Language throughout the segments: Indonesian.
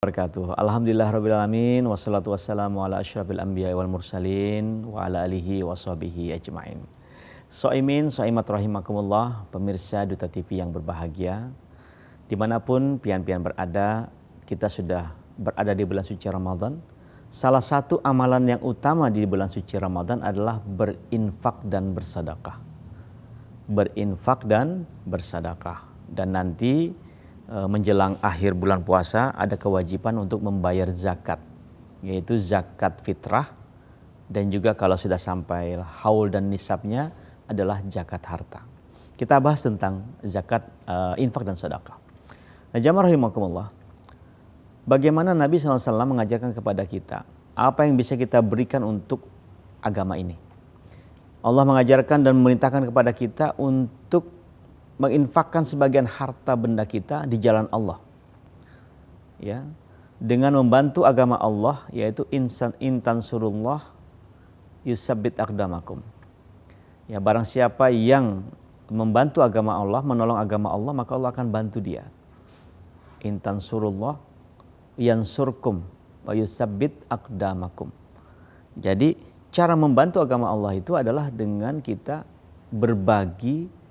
Wabarakatuh. Alhamdulillahirrabbilalamin. Wassalatu wassalamu ala asyrafil anbiya wal mursalin wa ala alihi wa sahbihi ajma'in. So'imin, so'imat rahimakumullah, pemirsa Duta TV yang berbahagia. Dimanapun pian-pian berada, kita sudah berada di bulan suci Ramadan. Salah satu amalan yang utama di bulan suci Ramadan adalah berinfak dan bersedekah. Berinfak dan bersedekah. Dan nanti menjelang akhir bulan puasa ada kewajiban untuk membayar zakat, yaitu zakat fitrah, dan juga kalau sudah sampai haul dan nisabnya adalah zakat harta. Kita bahas tentang zakat, infak dan sedekah. Nah, jamaah rahimakumullah, bagaimana Nabi SAW mengajarkan kepada kita apa yang bisa kita berikan untuk agama ini. Allah mengajarkan dan memerintahkan kepada kita untuk menginfakkan sebagian harta benda kita di jalan Allah, ya, dengan membantu agama Allah, yaitu intansurullah yusabbit aqdamakum. Ya, barang siapa yang membantu agama Allah, menolong agama Allah, maka Allah akan bantu dia. Intansurullah yansurkum wa yusabbit aqdamakum. Jadi cara membantu agama Allah itu adalah dengan kita berbagi,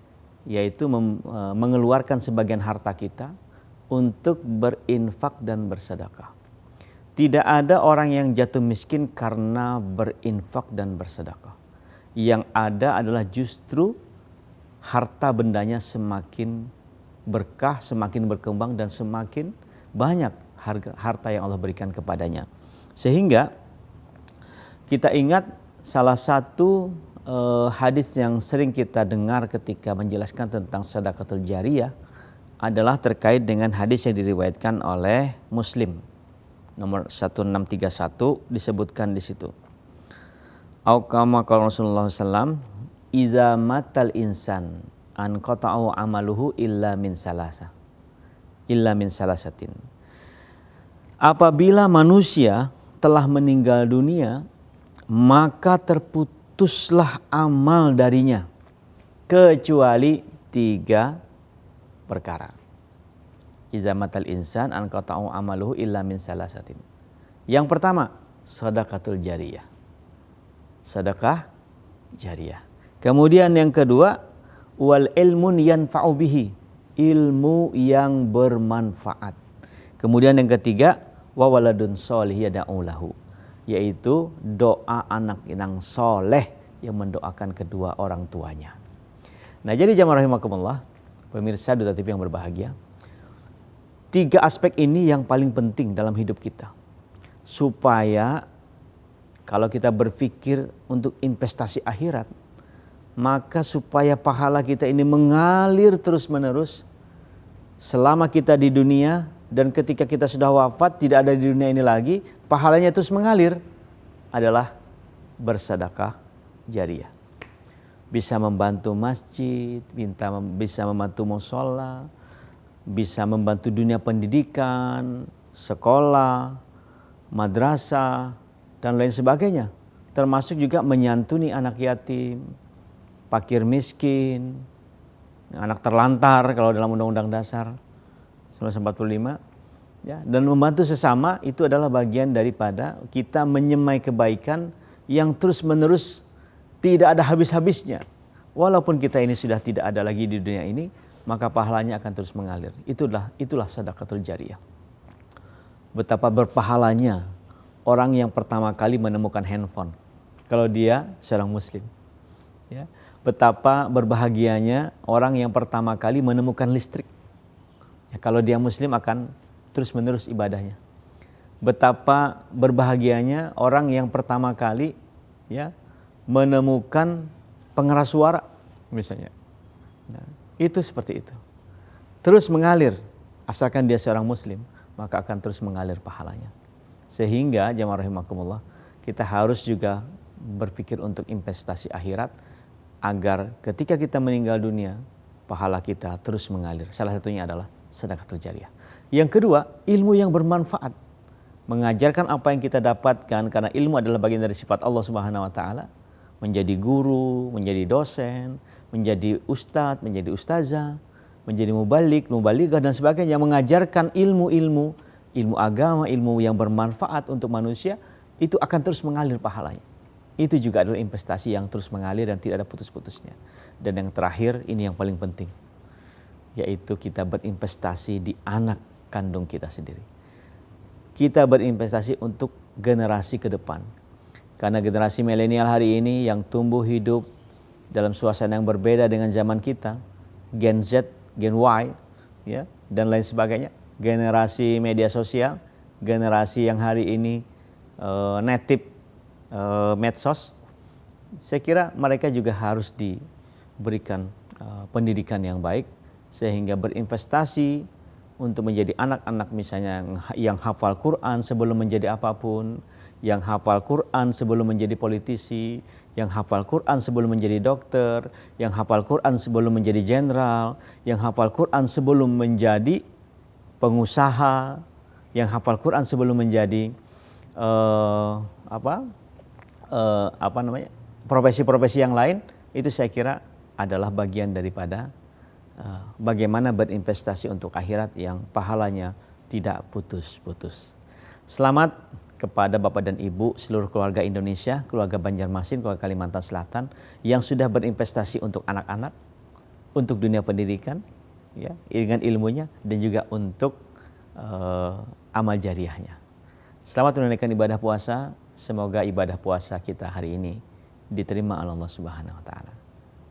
yaitu mengeluarkan sebagian harta kita untuk berinfak dan bersedekah. Tidak ada orang yang jatuh miskin karena berinfak dan bersedekah. Yang ada adalah justru harta bendanya semakin berkah, semakin berkembang, dan semakin banyak harta yang Allah berikan kepadanya. Sehingga kita ingat salah satu hadis yang sering kita dengar ketika menjelaskan tentang sedekatul jariyah adalah terkait dengan hadis yang diriwayatkan oleh Muslim nomor 1631, disebutkan di situ. Au kama qala Rasulullah sallallahu idza matal insan an qata'u amaluhu illa min salasatin. Apabila manusia telah meninggal dunia, maka terputuslah amal darinya kecuali 3 perkara. Iza matal insan an qata'u amaluhu illa min salasatin. Yang pertama, sedekatul jariyah. Sedekah jariyah. Kemudian yang kedua, wal ilmun yanfa'u bihi. Ilmu yang bermanfaat. Kemudian yang ketiga, wa waladun sholih yad'u lahu, yaitu doa anak yang soleh yang mendoakan kedua orang tuanya. Nah, jadi jamaah rahimakumullah, pemirsa Duta TV yang berbahagia, 3 aspek ini yang paling penting dalam hidup kita, supaya kalau kita berpikir untuk investasi akhirat, maka supaya pahala kita ini mengalir terus menerus selama kita di dunia, dan ketika kita sudah wafat tidak ada di dunia ini lagi, pahalanya terus mengalir, adalah bersedekah jariyah. Bisa membantu masjid, bisa membantu mushola, bisa membantu dunia pendidikan, sekolah, madrasah, dan lain sebagainya. Termasuk juga menyantuni anak yatim, fakir miskin, anak terlantar kalau dalam Undang-Undang Dasar 1945, ya, dan membantu sesama itu adalah bagian daripada kita menyemai kebaikan yang terus-menerus tidak ada habis-habisnya. Walaupun kita ini sudah tidak ada lagi di dunia ini, maka pahalanya akan terus mengalir. Itulah sedekatul jariyah. Betapa berpahalanya orang yang pertama kali menemukan handphone kalau dia seorang muslim, ya. Betapa berbahagianya orang yang pertama kali menemukan listrik, ya, kalau dia muslim akan terus-menerus ibadahnya. Betapa berbahagianya orang yang pertama kali, ya, menemukan pengeras suara misalnya. Nah, itu seperti itu. Terus mengalir, asalkan dia seorang muslim, maka akan terus mengalir pahalanya. Sehingga jamaah rahimakumullah, kita harus juga berpikir untuk investasi akhirat, agar ketika kita meninggal dunia, pahala kita terus mengalir. Salah satunya adalah sedekatul jariyah. Yang kedua, ilmu yang bermanfaat. Mengajarkan apa yang kita dapatkan, karena ilmu adalah bagian dari sifat Allah Subhanahu wa taala. Menjadi guru, menjadi dosen, menjadi ustadz, menjadi ustazah, menjadi mubalik, mubaligah dan sebagainya, mengajarkan ilmu-ilmu ilmu agama, ilmu yang bermanfaat untuk manusia, itu akan terus mengalir pahalanya. Itu juga adalah investasi yang terus mengalir dan tidak ada putus-putusnya. Dan yang terakhir, ini yang paling penting, yaitu kita berinvestasi di anak kandung kita sendiri. Kita berinvestasi untuk generasi ke depan. Karena generasi milenial hari ini yang tumbuh hidup dalam suasana yang berbeda dengan zaman kita, Gen Z, Gen Y, ya, dan lain sebagainya. Generasi media sosial, generasi yang hari ini native medsos. Saya kira mereka juga harus diberikan pendidikan yang baik sehingga berinvestasi untuk menjadi anak-anak misalnya yang hafal Quran sebelum menjadi apapun, yang hafal Quran sebelum menjadi politisi, yang hafal Quran sebelum menjadi dokter, yang hafal Quran sebelum menjadi jenderal, yang hafal Quran sebelum menjadi pengusaha, yang hafal Quran sebelum menjadi profesi-profesi yang lain. Itu saya kira adalah bagian daripada bagaimana berinvestasi untuk akhirat yang pahalanya tidak putus-putus. Selamat kepada Bapak dan Ibu seluruh keluarga Indonesia, keluarga Banjarmasin, keluarga Kalimantan Selatan yang sudah berinvestasi untuk anak-anak, untuk dunia pendidikan, ya, dengan ilmunya dan juga untuk amal jariahnya. Selamat menunaikan ibadah puasa. Semoga ibadah puasa kita hari ini diterima oleh Allah Subhanahu wa taala.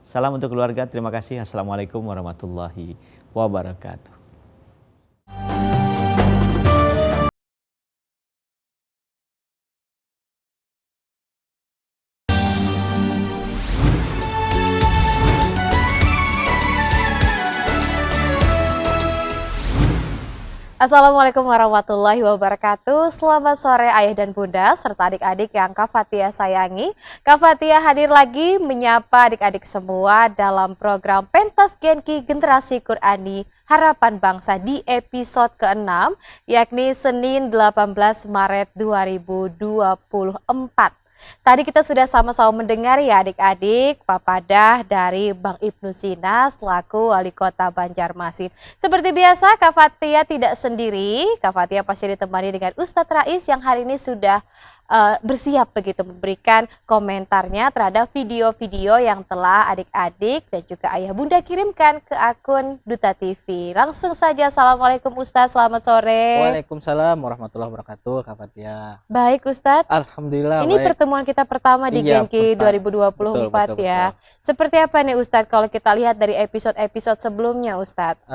Salam untuk keluarga, terima kasih. Assalamualaikum warahmatullahi wabarakatuh. Assalamualaikum warahmatullahi wabarakatuh. Selamat sore ayah dan bunda serta adik-adik yang Kak Fathia sayangi. Kak Fathia hadir lagi menyapa adik-adik semua dalam program Pentas Genki Generasi Qurani Harapan Bangsa di episode ke-6, yakni Senin 18 Maret 2024. Tadi kita sudah sama-sama mendengar ya adik-adik papadah dari Bang Ibnu Sina selaku Wali Kota Banjarmasin. Seperti biasa Kak Fathia tidak sendiri, Kak Fathia pasti ditemani dengan Ustadz Rais yang hari ini sudah bersiap begitu memberikan komentarnya terhadap video-video yang telah adik-adik dan juga ayah bunda kirimkan ke akun Duta TV. Langsung saja, Assalamualaikum Ustadz, selamat sore. Waalaikumsalam warahmatullahi wabarakatuh, Kak Fathia. Baik Ustadz. Alhamdulillah. Ini baik. Pertemuan kita pertama di Genki 2024 betul, ya. Betul. Seperti apa nih Ustadz kalau kita lihat dari episode-episode sebelumnya Ustadz?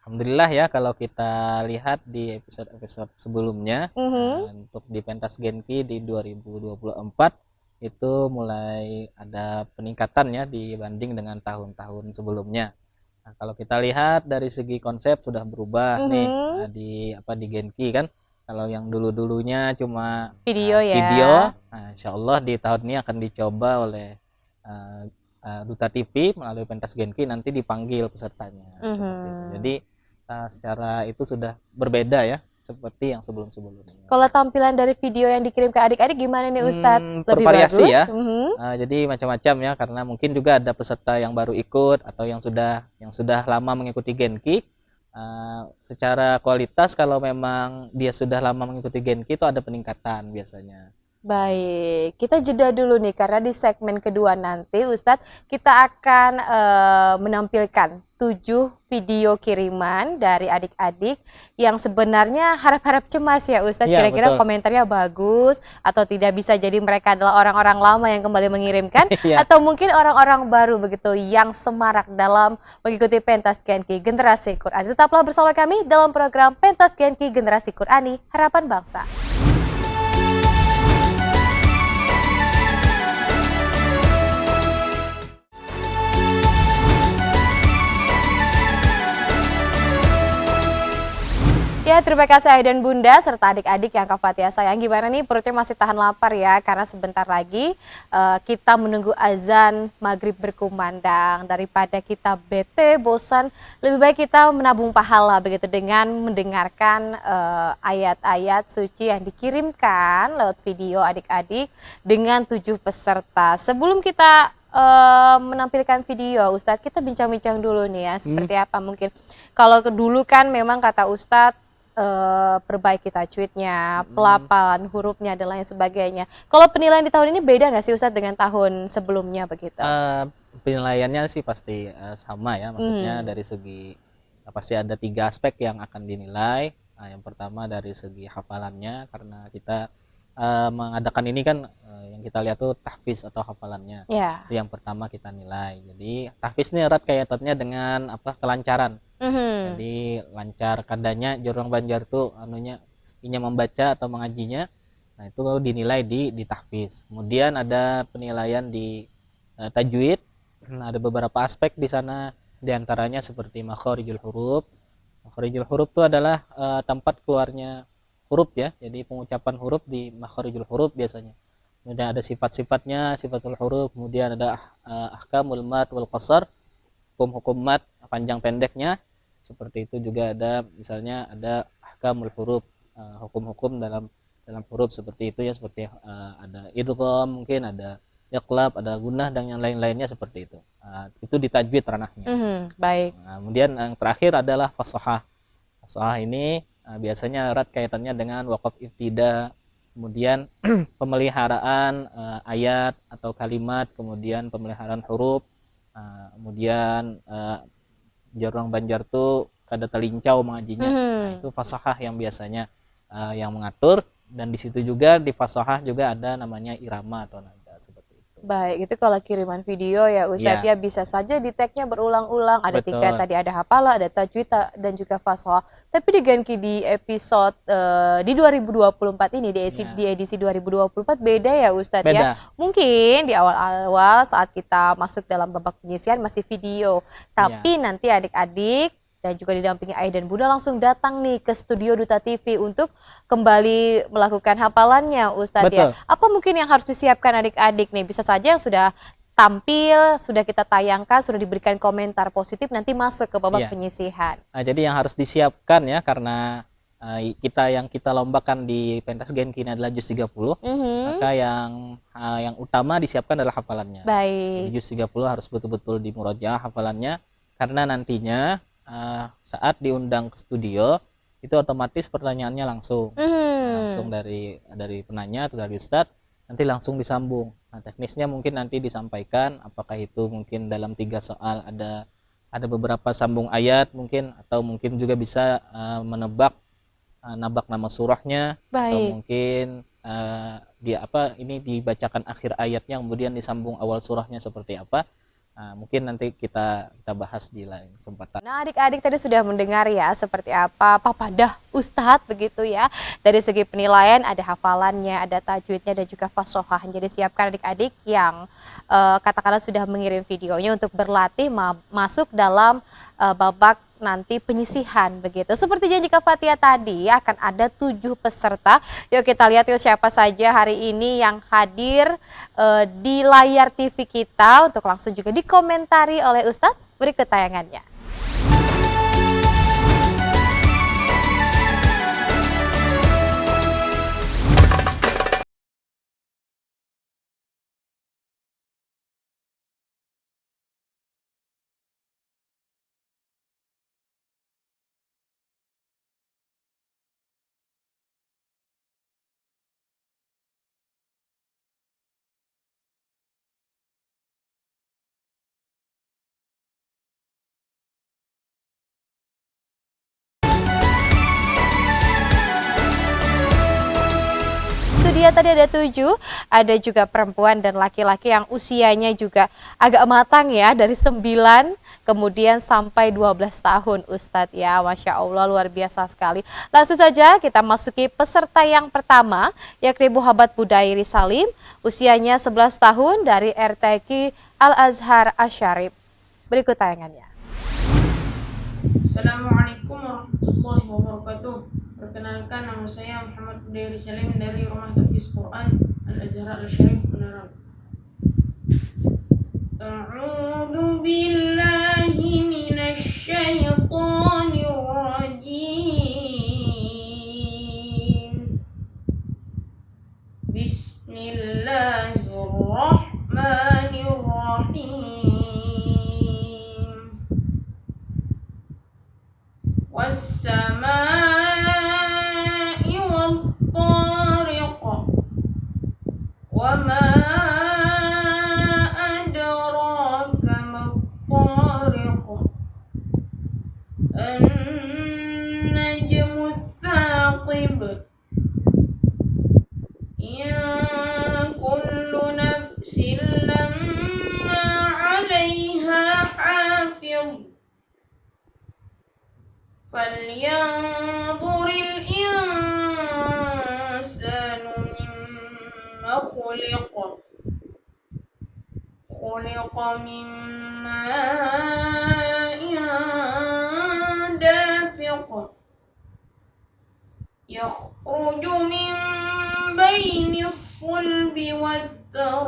Alhamdulillah ya kalau kita lihat di episode-episode sebelumnya untuk di Pentas Genki di 2024 itu mulai ada peningkatan ya dibanding dengan tahun-tahun sebelumnya. Nah, kalau kita lihat dari segi konsep sudah berubah nih di Genki kan. Kalau yang dulu-dulunya cuma video ya. Nah, insya Allah di tahun ini akan dicoba oleh Duta TV melalui Pentas Genki nanti dipanggil pesertanya. Seperti itu. Jadi secara itu sudah berbeda ya seperti yang sebelum-sebelumnya. Kalau tampilan dari video yang dikirim ke adik-adik gimana nih Ustadz? Lebih bervariasi bagus? Ya. Jadi macam-macam ya karena mungkin juga ada peserta yang baru ikut atau yang sudah lama mengikuti Genki. Secara kualitas kalau memang dia sudah lama mengikuti Genki itu ada peningkatan biasanya. Baik, kita jeda dulu nih karena di segmen kedua nanti Ustadz kita akan menampilkan 7 video kiriman dari adik-adik yang sebenarnya harap-harap cemas ya Ustadz, ya, kira-kira komentarnya bagus atau tidak, bisa jadi mereka adalah orang-orang lama yang kembali mengirimkan atau mungkin orang-orang baru begitu yang semarak dalam mengikuti Pentas Genki Generasi Qurani. Tetaplah bersama kami dalam program Pentas Genki Generasi Qurani Harapan Bangsa. Ya, terima kasih ayah dan bunda serta adik-adik yang Kak Fathia sayang. Gimana nih, perutnya masih tahan lapar ya? Karena sebentar lagi kita menunggu azan maghrib berkumandang. Daripada kita bete, bosan, lebih baik kita menabung pahala begitu dengan mendengarkan ayat-ayat suci yang dikirimkan lewat video adik-adik dengan 7 peserta. Sebelum kita menampilkan video, Ustadz, kita bincang-bincang dulu nih ya, seperti apa mungkin. Kalau dulu kan memang kata Ustadz, perbaiki tajwidnya, pelafalan hurufnya dan lain sebagainya. Kalau penilaian di tahun ini beda nggak sih Ustadz dengan tahun sebelumnya begitu? Penilaiannya sih pasti sama ya, maksudnya dari segi pasti ada 3 aspek yang akan dinilai. Yang pertama dari segi hafalannya, karena kita mengadakan ini kan yang kita lihat tuh tahfiz atau hafalannya. Ya. Itu yang pertama kita nilai. Jadi tahfiz ini erat kaitannya dengan kelancaran. Jadi lancar kadanya Jorong Banjar tuh inya membaca atau mengajinya. Nah, itu dinilai di tahfiz. Kemudian ada penilaian di tajwid. Nah, ada beberapa aspek di sana, diantaranya seperti makharijul huruf. Makharijul huruf itu adalah tempat keluarnya huruf ya. Jadi pengucapan huruf di makharijul huruf biasanya. Kemudian ada sifat-sifatnya, sifatul huruf. Kemudian ada ahkamul mad wal qasar, hukum-hukum mad panjang pendeknya. Seperti itu juga ada, misalnya ada ahkamul huruf, hukum-hukum dalam huruf seperti itu ya, seperti ada idgham, mungkin ada iqlab, ada gunnah dan yang lain-lainnya seperti itu. Itu di tajwid ranahnya. Baik. Nah, kemudian yang terakhir adalah fasahah. Fasahah ini biasanya erat kaitannya dengan waqaf ibtida, kemudian pemeliharaan ayat atau kalimat, kemudian pemeliharaan huruf, kemudian Jorong Banjar tuh kada telincau mengajinya. Nah, itu fasahah yang biasanya yang mengatur, dan di situ juga di fasahah juga ada namanya irama atau nada seperti itu. Baik, itu kalau kiriman video ya Ustadz ya bisa saja di tag-nya berulang-ulang. Ada 3 tadi, ada hafalah, ada tajwid dan juga fasahah. Tapi di Genki di episode di 2024 ini, di edisi 2024 beda ya Ustadz ya. Mungkin di awal-awal saat kita masuk dalam babak penyisian masih video. Tapi nanti adik-adik dan juga didampingi Ayah dan Bunda langsung datang nih ke studio Duta TV untuk kembali melakukan hafalannya Ustadz ya. Apa mungkin yang harus disiapkan adik-adik nih? Bisa saja yang sudah tampil, sudah kita tayangkan, sudah diberikan komentar positif, nanti masuk ke babak penyisihan. Nah, jadi yang harus disiapkan ya, karena kita lombakan di pentas Genki ini adalah juz 30, maka yang utama disiapkan adalah hafalannya. Baik. Jadi juz 30 harus betul-betul dimurojaah hafalannya, karena nantinya saat diundang ke studio itu otomatis pertanyaannya langsung dari penanya atau dari ustadz, nanti langsung disambung. Nah, teknisnya mungkin nanti disampaikan apakah itu mungkin dalam 3 soal ada beberapa sambung ayat mungkin, atau mungkin juga bisa menebak nabak nama surahnya. Baik. Atau mungkin ini dibacakan akhir ayatnya kemudian disambung awal surahnya seperti apa. Nah, mungkin nanti kita bahas di lain kesempatan. Nah, adik-adik tadi sudah mendengar ya seperti apa papadah Ustadz begitu ya. Dari segi penilaian ada hafalannya, ada tajwidnya dan juga fashohah. Jadi siapkan adik-adik yang katakanlah sudah mengirim videonya untuk berlatih masuk dalam babak nanti penyisihan begitu. Seperti janji Kak Fatia tadi akan ada 7 peserta. Yuk kita lihat yuk siapa saja hari ini yang hadir di layar TV kita untuk langsung juga dikomentari oleh Ustadz berikut tayangannya. Dia tadi ada 7, ada juga perempuan dan laki-laki yang usianya juga agak matang ya, dari 9 kemudian sampai 12 tahun Ustadz ya. Masya Allah luar biasa sekali. Langsung saja kita masuki peserta yang pertama, yakni Muhammad Budairi Salim, usianya 11 tahun dari RTQ Al-Azhar Asyarif. Berikut tayangannya. Assalamualaikum warahmatullahi wabarakatuh. Perkenalkan, nama saya Muhammad Budairi Salim dari Rumah Tahfiz Quran Al-Azhar Al-Syarif Benaran. A'udzu billahi minasy syaithanir rajim. Bismillahirrahmanirrahim. Was-samaa'i وما أدراك ما الطارق النجم الثاقب إن كل نفس لما عليها حافظ فلينظر الإنسان مما خلق من ماء دافق يخرج من بين الصلب والترائب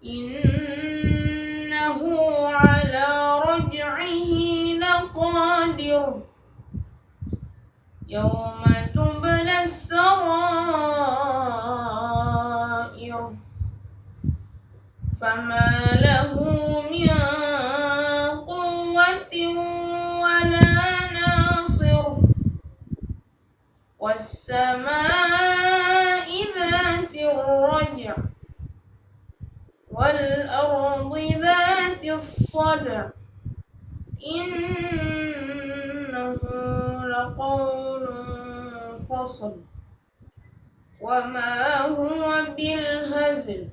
إنه على رجعه لقادر يوم تبلى السرائر فما له من قوة ولا ناصر والسماء ذات الرجع والأرض ذات الصدع إنه لقول فصل وما هو بالهزل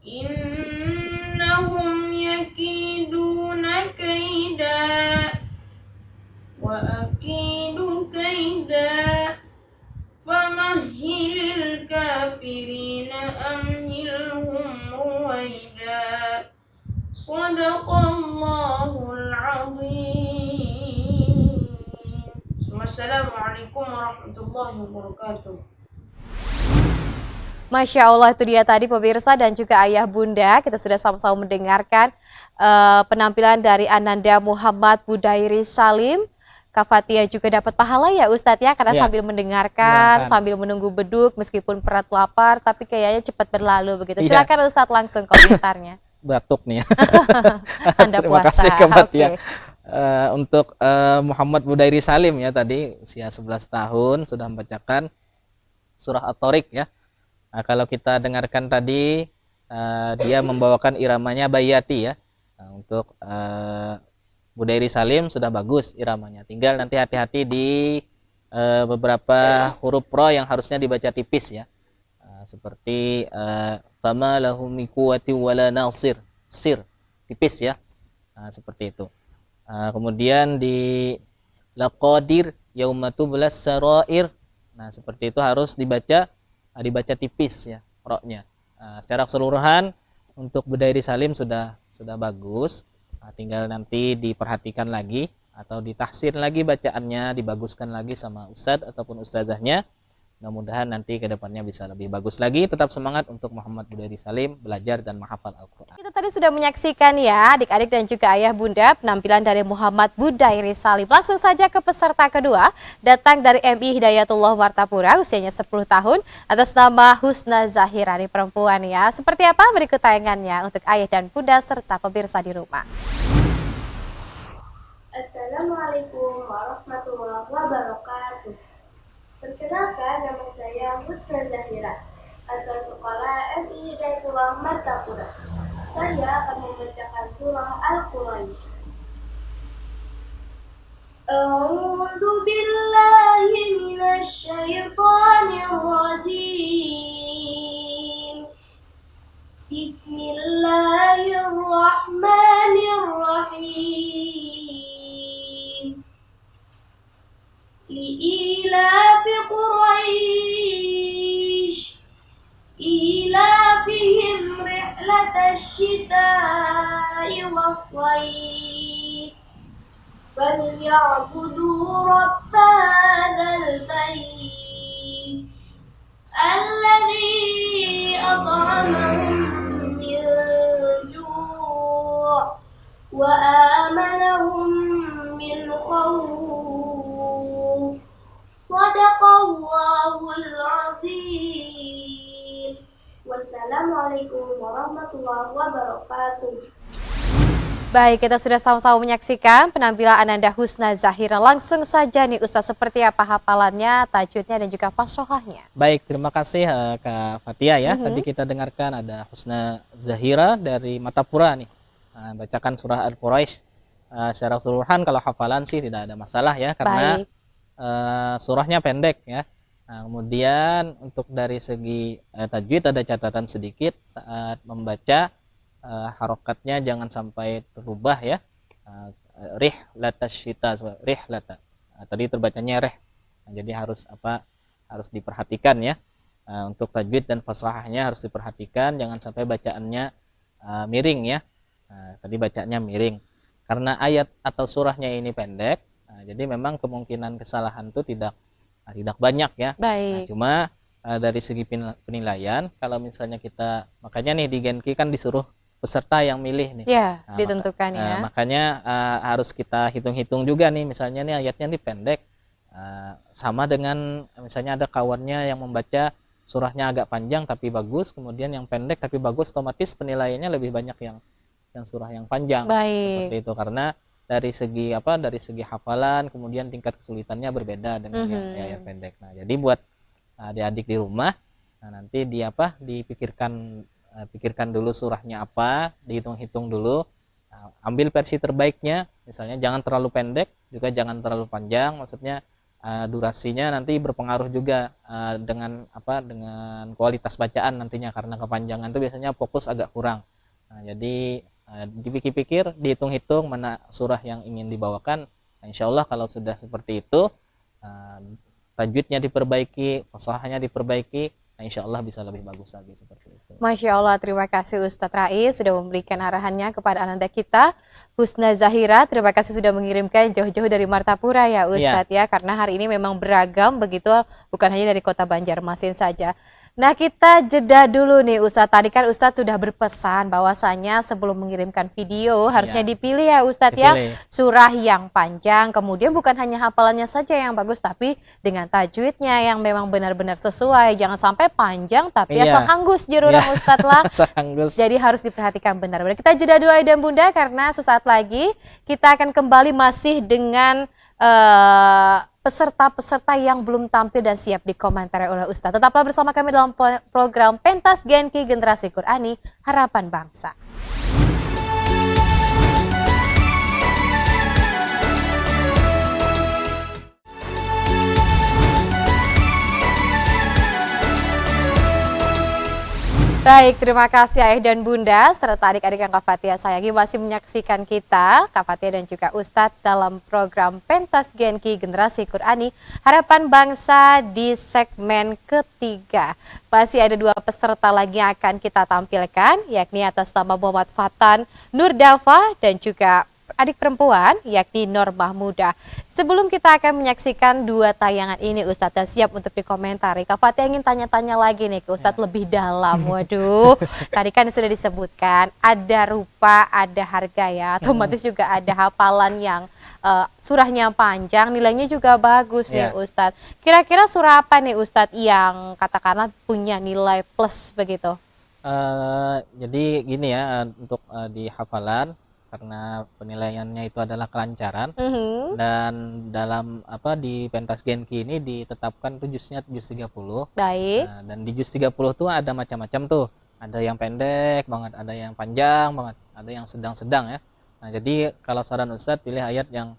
إنهم يكيدون كيدا وأكيد كيدا فمهل الكافرين أمهلهم رويدا صدق الله العظيم. Wassalamualaikum warahmatullahi wabarakatuh. Masya Allah, itu dia tadi pemirsa dan juga ayah bunda. Kita sudah sama-sama mendengarkan penampilan dari Ananda Muhammad Budairi Salim. Kak Fatia juga dapat pahala ya Ustadz ya, karena sambil mendengarkan, sambil menunggu beduk meskipun perut lapar, tapi kayaknya cepat berlalu begitu. Silakan Ustadz langsung komentarnya. Batuk nih ya. Anda Terima puasa. kasih Kak Fatia. Okay. Untuk Muhammad Budairi Salim ya, tadi usia 11 tahun sudah membacakan surah At-Tariq ya. Nah, kalau kita dengarkan tadi dia membawakan iramanya Bayati ya. Nah, untuk Budairi Salim sudah bagus iramanya. Tinggal nanti hati-hati di beberapa huruf ro yang harusnya dibaca tipis ya. Seperti fama lahum min quwwati wala nasir. Sir tipis ya. Nah, seperti itu. Kemudian di laqadir yauma tublas sarair. Nah, seperti itu harus dibaca tipis ya ro-nya. Secara keseluruhan untuk Budairi Salim sudah bagus. Tinggal nanti diperhatikan lagi atau ditahsin lagi bacaannya, dibaguskan lagi sama ustadz ataupun ustazahnya. Mudah-mudahan nanti ke depannya bisa lebih bagus lagi. Tetap semangat untuk Muhammad Budairi Salim belajar dan menghafal Al-Quran. Kita tadi sudah menyaksikan ya adik-adik dan juga ayah bunda penampilan dari Muhammad Budairi Salim. Langsung saja ke peserta kedua, datang dari MI Hidayatullah Martapura, usianya 10 tahun, atas nama Husna Zahirani, perempuan ya. Seperti apa berikut tayangannya untuk ayah dan bunda serta pemirsa di rumah. Assalamualaikum warahmatullahi wabarakatuh. Perkenalkan, nama saya Husna Zahira, asal sekolah MI Hidayatullah Martapura. Saya akan membacakan surah Al-Quraisy. A'udzu billahi minasy syaithanir rajim. Bismillahirrahmanirrahim. لإيلاف قريش إيلافهم رحلة الشتاء والصيف فليعبدوا رب هذا البيت الذي أطعمهم من جوع وآمنهم من خوف. Sadaqallahul azim. Wassalamualaikum warahmatullahi wabarakatuh. Baik, kita sudah sama-sama menyaksikan penampilan Ananda Husna Zahira. Langsung saja nih Ustaz, seperti apa hafalannya, tajwidnya dan juga fasohahnya? Baik, terima kasih Kak Fatia ya. Mhm. Tadi kita dengarkan ada Husna Zahira dari Matapura nih. Bacakan surah Al-Quraisy. Secara keseluruhan kalau hafalan sih tidak ada masalah ya, karena Baik. surahnya pendek ya. Kemudian untuk dari segi tajwid ada catatan sedikit saat membaca, harokatnya jangan sampai terubah ya. Rihlata syita, rihlata. Tadi terbacanya reh. Jadi harus harus diperhatikan ya. Untuk tajwid dan fasahahnya harus diperhatikan, jangan sampai bacaannya miring ya. Tadi bacanya miring. Karena ayat atau surahnya ini pendek, jadi memang kemungkinan kesalahan itu tidak banyak ya. Baik. Cuma dari segi penilaian, kalau misalnya makanya nih di Genki kan disuruh peserta yang milih nih. Ya, ditentukan ya. Makanya harus kita hitung-hitung juga nih, misalnya nih ayatnya nih pendek, sama dengan misalnya ada kawannya yang membaca surahnya agak panjang tapi bagus, kemudian yang pendek tapi bagus, otomatis penilaiannya lebih banyak yang surah yang panjang. Baik. Seperti itu, karena dari segi hafalan, kemudian tingkat kesulitannya berbeda dengan yang ayat pendek. Nah, jadi buat adik-adik di rumah, nanti pikirkan dulu surahnya apa, dihitung-hitung dulu, ambil versi terbaiknya, misalnya jangan terlalu pendek, juga jangan terlalu panjang, maksudnya durasinya nanti berpengaruh juga dengan kualitas bacaan nantinya, karena kepanjangan itu biasanya fokus agak kurang. Nah, jadi dipikir-pikir, dihitung-hitung mana surah yang ingin dibawakan. Nah, insya Allah kalau sudah seperti itu, tajwidnya diperbaiki, fasahahnya diperbaiki, nah insya Allah bisa lebih bagus lagi seperti itu. Masya Allah, terima kasih Ustadz Rais sudah memberikan arahannya kepada Ananda kita. Husna Zahira, terima kasih sudah mengirimkan jauh-jauh dari Martapura ya Ustadz ya, karena hari ini memang beragam begitu, bukan hanya dari kota Banjarmasin saja. Nah, kita jeda dulu nih Ustadz. Tadi kan Ustadz sudah berpesan bahwasanya sebelum mengirimkan video harusnya dipilih ya Ustadz ya surah yang panjang, kemudian bukan hanya hafalannya saja yang bagus, tapi dengan tajwidnya yang memang benar-benar sesuai. Jangan sampai panjang tapi asal hanggus jerurang Ustadz lah. Jadi harus diperhatikan benar-benar. Kita jeda dulu Ayah dan Bunda, karena sesaat lagi kita akan kembali masih dengan peserta-peserta yang belum tampil dan siap dikomentari oleh Ustadz. Tetaplah bersama kami dalam program Pentas Genki Generasi Qur'ani Harapan Bangsa. Baik, terima kasih Ayah dan Bunda serta adik-adik yang Kak Fatia sayangi masih menyaksikan kita, Kak Fatia dan juga Ustadz dalam program Pentas Genki Generasi Qur'ani Harapan Bangsa di segmen ketiga. Masih ada dua peserta lagi yang akan kita tampilkan, yakni atas nama Muhammad Fatan Nurdafa dan juga adik perempuan yakni Nur Mahmudah. Sebelum kita akan menyaksikan dua tayangan ini Ustadz, dan siap untuk dikomentari, Kak Fatia ingin tanya-tanya lagi nih ke Ustadz lebih dalam. Waduh, tadi kan sudah disebutkan ada rupa, ada harga ya, otomatis juga ada hafalan yang surahnya panjang, nilainya juga bagus nih Ustadz. Kira-kira surah apa nih Ustadz yang katakanlah punya nilai plus begitu? Jadi gini ya, untuk di hafalan, karena penilaiannya itu adalah kelancaran, dan dalam di pentas Genki ini ditetapkan itu juznya juz 30. Baik. Nah, dan di juz 30 tuh ada macam-macam tuh, ada yang pendek banget, ada yang panjang banget, ada yang sedang-sedang ya. Nah, jadi kalau saran Ustadz, pilih ayat yang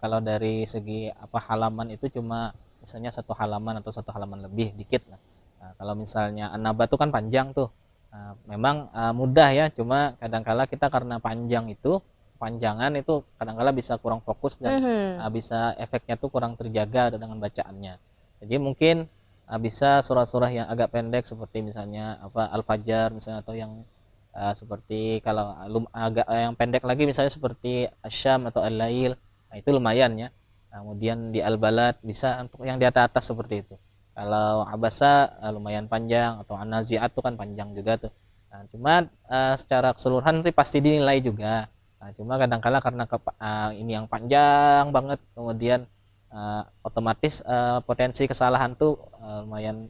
kalau dari segi halaman itu cuma misalnya satu halaman atau satu halaman lebih dikit lah. Nah, kalau misalnya An-Naba tuh kan panjang tuh. Memang mudah ya, cuma kadangkala kita karena panjangan itu kadangkala bisa kurang fokus dan bisa efeknya tuh kurang terjaga dengan bacaannya. Jadi mungkin bisa surah-surah yang agak pendek seperti misalnya Al-Fajr misalnya, atau yang seperti kalau agak yang pendek lagi misalnya seperti Asy-Syam atau Al-Lail. Nah, itu lumayan ya. Kemudian di Al-Balad bisa untuk yang di atas seperti itu. Kalau Abasa lumayan panjang, atau An-Nazi'at itu kan panjang juga tuh. Nah, cuma secara keseluruhan sih pasti dinilai juga. Nah, cuma kadang-kala karena ini yang panjang banget, kemudian otomatis potensi kesalahan tuh lumayan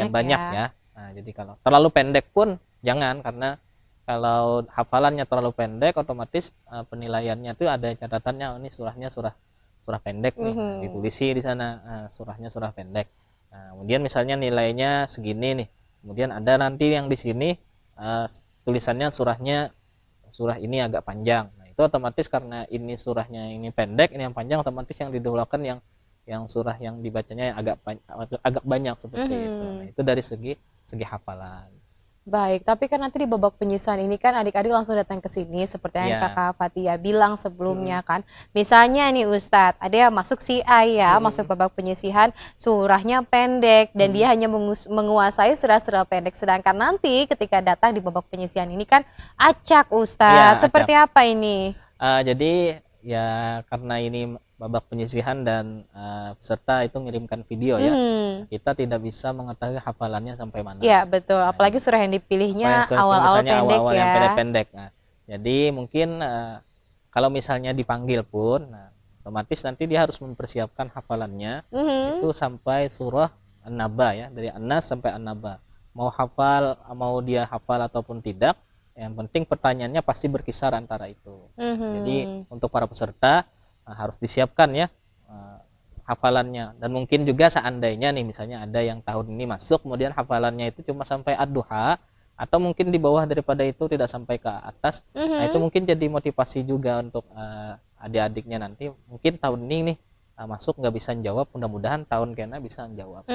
banyak ya. Nah, jadi kalau terlalu pendek pun jangan, karena Kalau hafalannya terlalu pendek, otomatis penilaiannya tuh ada catatannya, oh, ini surahnya surah pendek nih, ditulisi di sana surahnya surah pendek. Nah, kemudian misalnya nilainya segini nih, kemudian ada nanti yang di sini tulisannya surah ini agak panjang. Nah, itu otomatis karena ini surahnya ini pendek, ini yang panjang, otomatis yang didahulukan yang surah yang dibacanya yang agak banyak seperti itu. Nah, itu dari segi hafalan. Baik, tapi kan nanti di babak penyisihan ini kan adik-adik langsung datang ke sini seperti yang Ya. Kakak Fatia bilang sebelumnya kan. Misalnya nih Ustadz, ada yang masuk si A ya, masuk babak penyisihan, surahnya pendek dan dia hanya menguasai surah-surah pendek. Sedangkan nanti ketika datang di babak penyisihan ini kan acak Ustadz. Ya, Seperti apa ini? Jadi ya karena ini babak penyisihan dan peserta itu mengirimkan video ya, kita tidak bisa mengetahui hafalannya sampai mana. Ya betul, apalagi surah yang dipilihnya Apa yang awal-awal misalnya pendek awal-awal ya. yang pendek-pendek. Nah, jadi mungkin kalau misalnya dipanggil pun, nah, otomatis nanti dia harus mempersiapkan hafalannya itu sampai surah An-Naba ya, dari An-Nas sampai An-Naba. Mau dia hafal ataupun tidak, yang penting pertanyaannya pasti berkisar antara itu. Jadi untuk para peserta harus disiapkan ya hafalannya, dan mungkin juga seandainya nih misalnya ada yang tahun ini masuk kemudian hafalannya itu cuma sampai ad-duha atau mungkin di bawah daripada itu tidak sampai ke atas. Nah, itu mungkin jadi motivasi juga untuk adik-adiknya nanti mungkin tahun ini nih masuk nggak bisa jawab, mudah-mudahan tahun kena bisa jawab.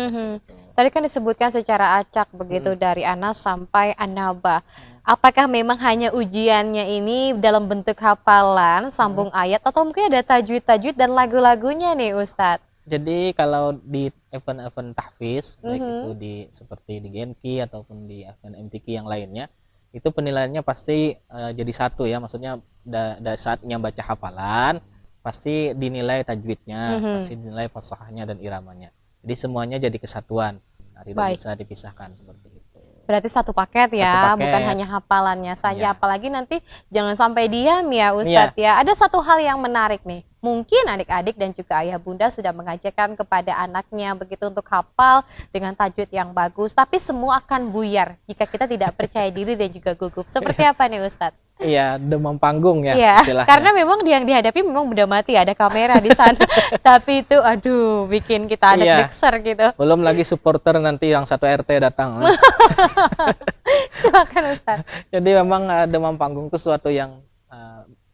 Tadi kan disebutkan secara acak begitu dari Anas sampai An-Naba. Apakah memang hanya ujiannya ini dalam bentuk hafalan, sambung ayat, atau mungkin ada tajwid-tajwid dan lagu-lagunya nih Ustadz? Jadi kalau di event-event tahfiz, baik itu seperti di Genki ataupun di event MTQ yang lainnya, itu penilaiannya pasti jadi satu ya, maksudnya dari saatnya baca hafalan, pasti dinilai tajwidnya, pasti dinilai fasahahnya dan iramanya. Jadi semuanya jadi kesatuan, tidak bisa dipisahkan seperti itu. Berarti satu paket ya, Satu paket. bukan hanya hafalannya saja. Ya. Apalagi nanti jangan sampai diam ya Ustadz ya. Ada satu hal yang menarik nih. Mungkin adik-adik dan juga ayah bunda sudah mengajarkan kepada anaknya begitu untuk hafal dengan tajwid yang bagus. Tapi semua akan buyar jika kita tidak percaya diri dan juga gugup. Seperti apa nih Ustadz? Iya, demam panggung ya Iya, istilahnya. karena memang yang dihadapi memang benda mati, ada kamera di sana. Tapi itu aduh bikin kita ada deg-deger gitu. Belum lagi supporter nanti yang satu RT datang. Silakan Ustadz. Jadi memang demam panggung itu sesuatu yang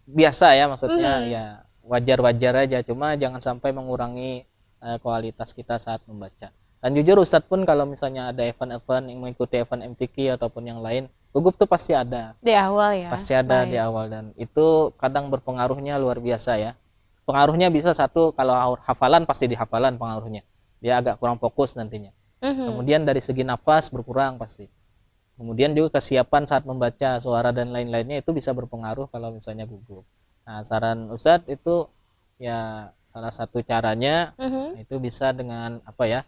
biasa ya, maksudnya ya wajar-wajar aja, cuma jangan sampai mengurangi kualitas kita saat membaca. Dan jujur Ustadz pun kalau misalnya ada event-event yang mengikuti event MTQ ataupun yang lain, gugup tuh pasti ada. Di awal ya. Pasti ada di awal, dan itu kadang berpengaruhnya luar biasa ya. Pengaruhnya bisa satu, kalau hafalan pasti di hafalan pengaruhnya. Dia agak kurang fokus nantinya. Kemudian dari segi nafas berkurang pasti. Kemudian juga kesiapan saat membaca suara dan lain-lainnya itu bisa berpengaruh kalau misalnya gugup. Nah, saran Ustadz itu ya salah satu caranya itu bisa dengan apa ya?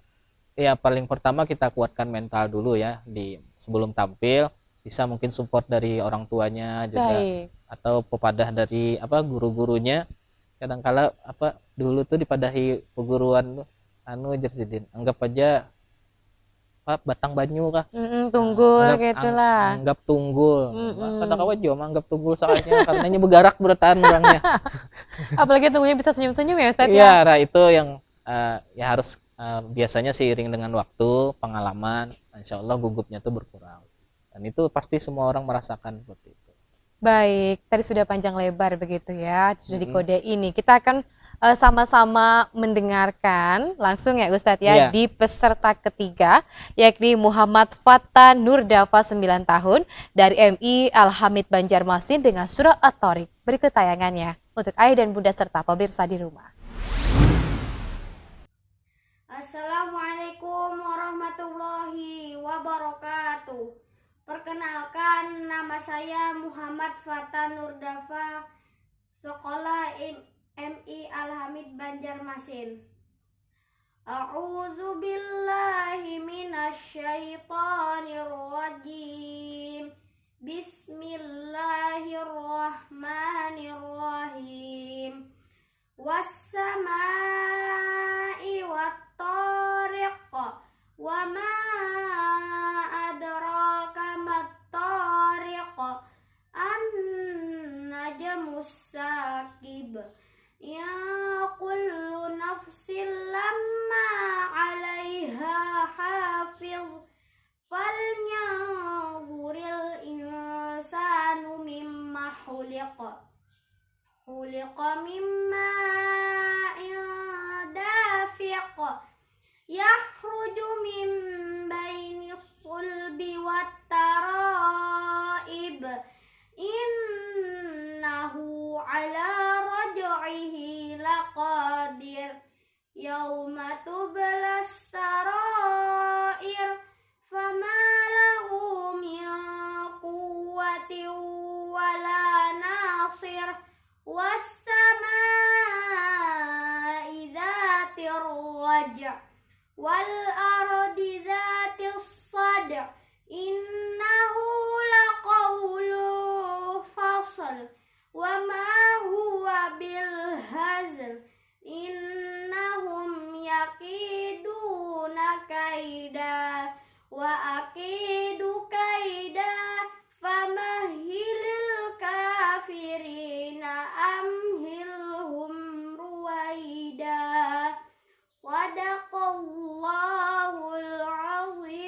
Ya paling pertama kita kuatkan mental dulu ya di sebelum tampil, bisa mungkin support dari orang tuanya juga. Baik. Atau pepadah dari guru-gurunya. Kadang-kala dulu tuh dipadahi perguruan tuh Jersidin, anggap aja batang banyu kah, Tunggul gitulah. anggap tunggul. Kata kawan juga anggap tunggul soalnya karena ini bergerak bertahan orangnya. Apalagi tunggulnya bisa senyum-senyum ya Ustadz Iya, ya. nah itu yang ya harus biasanya seiring dengan waktu, pengalaman, insya Allah gugupnya tuh berkurang. Dan itu pasti semua orang merasakan seperti itu. Baik, tadi sudah panjang lebar begitu ya, sudah dikode ini. Kita akan sama-sama mendengarkan langsung ya Ustadz ya, di peserta ketiga, yakni Muhammad Fata Nurdafa 9 tahun dari MI Al-Hamid Banjarmasin dengan surah At-Tariq. Berikut tayangannya untuk ayah dan bunda serta pemirsa di rumah. Assalamualaikum warahmatullahi wabarakatuh. Perkenalkan, nama saya Muhammad Fata Nurdafa, sekolah MI Al-Hamid Banjarmasin. A'udzu billahi minasyaitonir rajim. Bismillahirrahmanirrahim. Was-samaa'i wat-tariq wa ma adraka mat-tariq nafsin lamma 'alaiha hafiz falyanzuril insanu mimma khuliqa mimma dafiq yakhruju min bainis sulbi wat taraib innahu ala raj'ihi laqadir yauma tublas sarair fama lahu min quwwatin wala nasir was-samaa'i dzatir raj' wal ardi dzatis sad' innahu laqawlun fasl wa ma huwa bil hazl innahum yakiduna kaida wa akidu kaida famahilil kafirina amhilhum ruwaida sadaqallahul azim.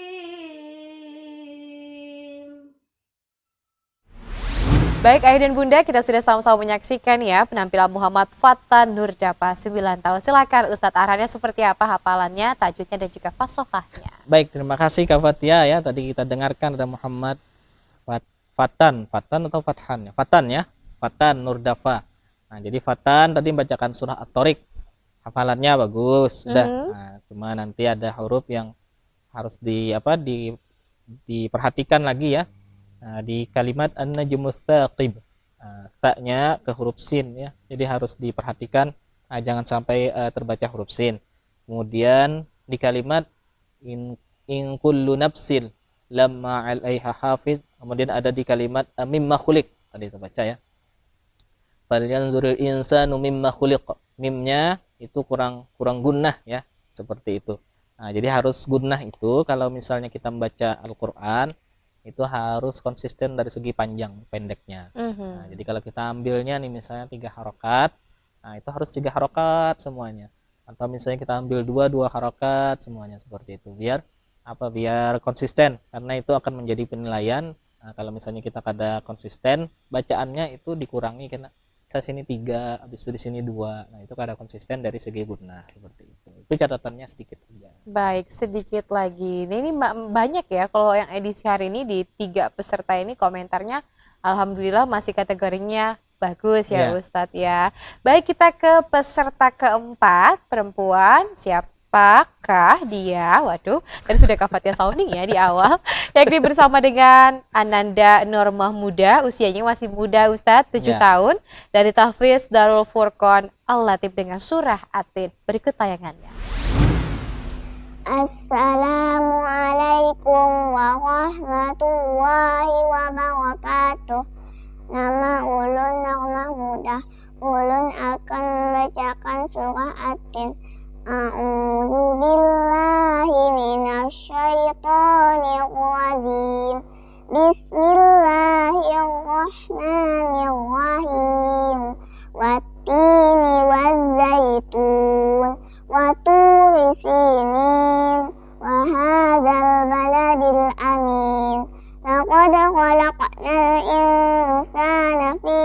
Baik Ayah dan Bunda, kita sudah sama-sama menyaksikan ya penampilan Muhammad Fatan Nurdapa 9 tahun. Silakan Ustadz, arahannya seperti apa, hafalannya, tajwidnya dan juga fasohahnya. Baik, terima kasih Kak Fatia ya. Tadi kita dengarkan ada Muhammad Fatan atau Fathan ya? Fatan Nurdapa. Nah, jadi Fatan tadi membacakan surah At-Thariq. Hafalannya bagus, sudah. Nah, cuma nanti ada huruf yang harus diperhatikan lagi ya. Nah, di kalimat an-najmus tsaqib, ta-nya ke huruf sin ya. Jadi harus diperhatikan, jangan sampai terbaca huruf sin. Kemudian di kalimat in kullu nafsin lamma 'alaiha hafiz, kemudian ada di kalimat mimma khuliq, tadi terbaca ya. Falyanzuril insanu mimma khuliq. Mimnya itu kurang gunnah ya, seperti itu. Nah, jadi harus gunnah itu kalau misalnya kita membaca Al-Qur'an itu harus konsisten dari segi panjang pendeknya. Nah, jadi kalau kita ambilnya nih misalnya 3 harokat, nah itu harus 3 harokat semuanya. Atau misalnya kita ambil 2 harokat semuanya, seperti itu. Biar konsisten, karena itu akan menjadi penilaian. Nah, kalau misalnya kita kada konsisten, bacaannya itu dikurangi karena saya sini 3, habis itu di sini 2. Nah, itu kada konsisten dari segi gunnah, seperti itu. Itu catatannya sedikit saja. Baik, sedikit lagi. Nah, ini banyak ya kalau yang edisi hari ini di 3 peserta ini komentarnya alhamdulillah masih kategorinya bagus ya, Ustadz ya. Baik, kita ke peserta keempat, perempuan. Siapakah dia? Waduh, tadi sudah Kak Fatia sounding ya di awal. Yakni bersama dengan Ananda Nur Mahmuda, usianya masih muda Ustadz, 7 tahun. Dari Tahfiz Darul Furqan Al-Latif dengan surah At-Tin. Berikut tayangannya. Assalamualaikum warahmatullahi wabarakatuh. Nama ulun Nur Mahmudah. Ulun akan membacakan surah At-Tin. A'udzu billahi minasyaitonir rajim. Bismillahirrahmanirrahim. Wattini wazzaitun wa turi sinin wa hadzal baladil amin. Laqad khalaqnal insana fi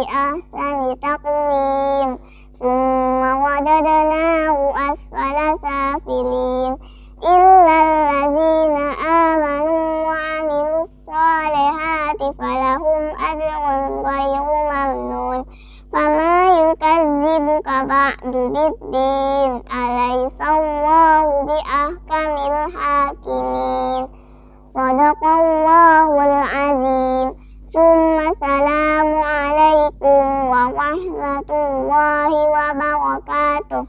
ahsani taqwim. Summa radadnahu asfala safilin. Illal ladzina amanu wa 'amilus shalihati falahum ajrun ghairu mamnun. Fama yukazzibuka ba'du biddin. Alaysallahu biahkamil hakimin. Sadaqallahul azim. Summa salamu alaikum warahmatullahi wabarakatuh.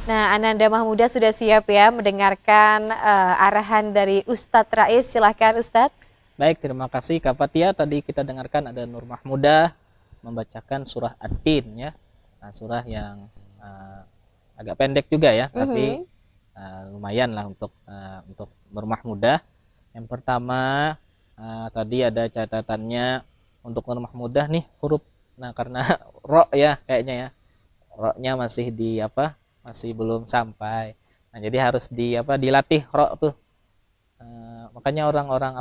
Nah, Ananda Mahmuda sudah siap ya mendengarkan arahan dari Ustadz Rais. Silahkan Ustadz. Baik, terima kasih Kak Fatia. Tadi kita dengarkan ada Nur Mahmudah membacakan surah At-Tin ya. Nah, surah yang agak pendek juga ya, tapi lumayan lah untuk Nur Mahmudah. Yang pertama tadi ada catatannya untuk Nur Mahmudah nih huruf. Nah, karena ro ya kayaknya ya. ro-nya masih masih belum sampai. Nah, jadi harus dilatih ro tuh. Makanya orang-orang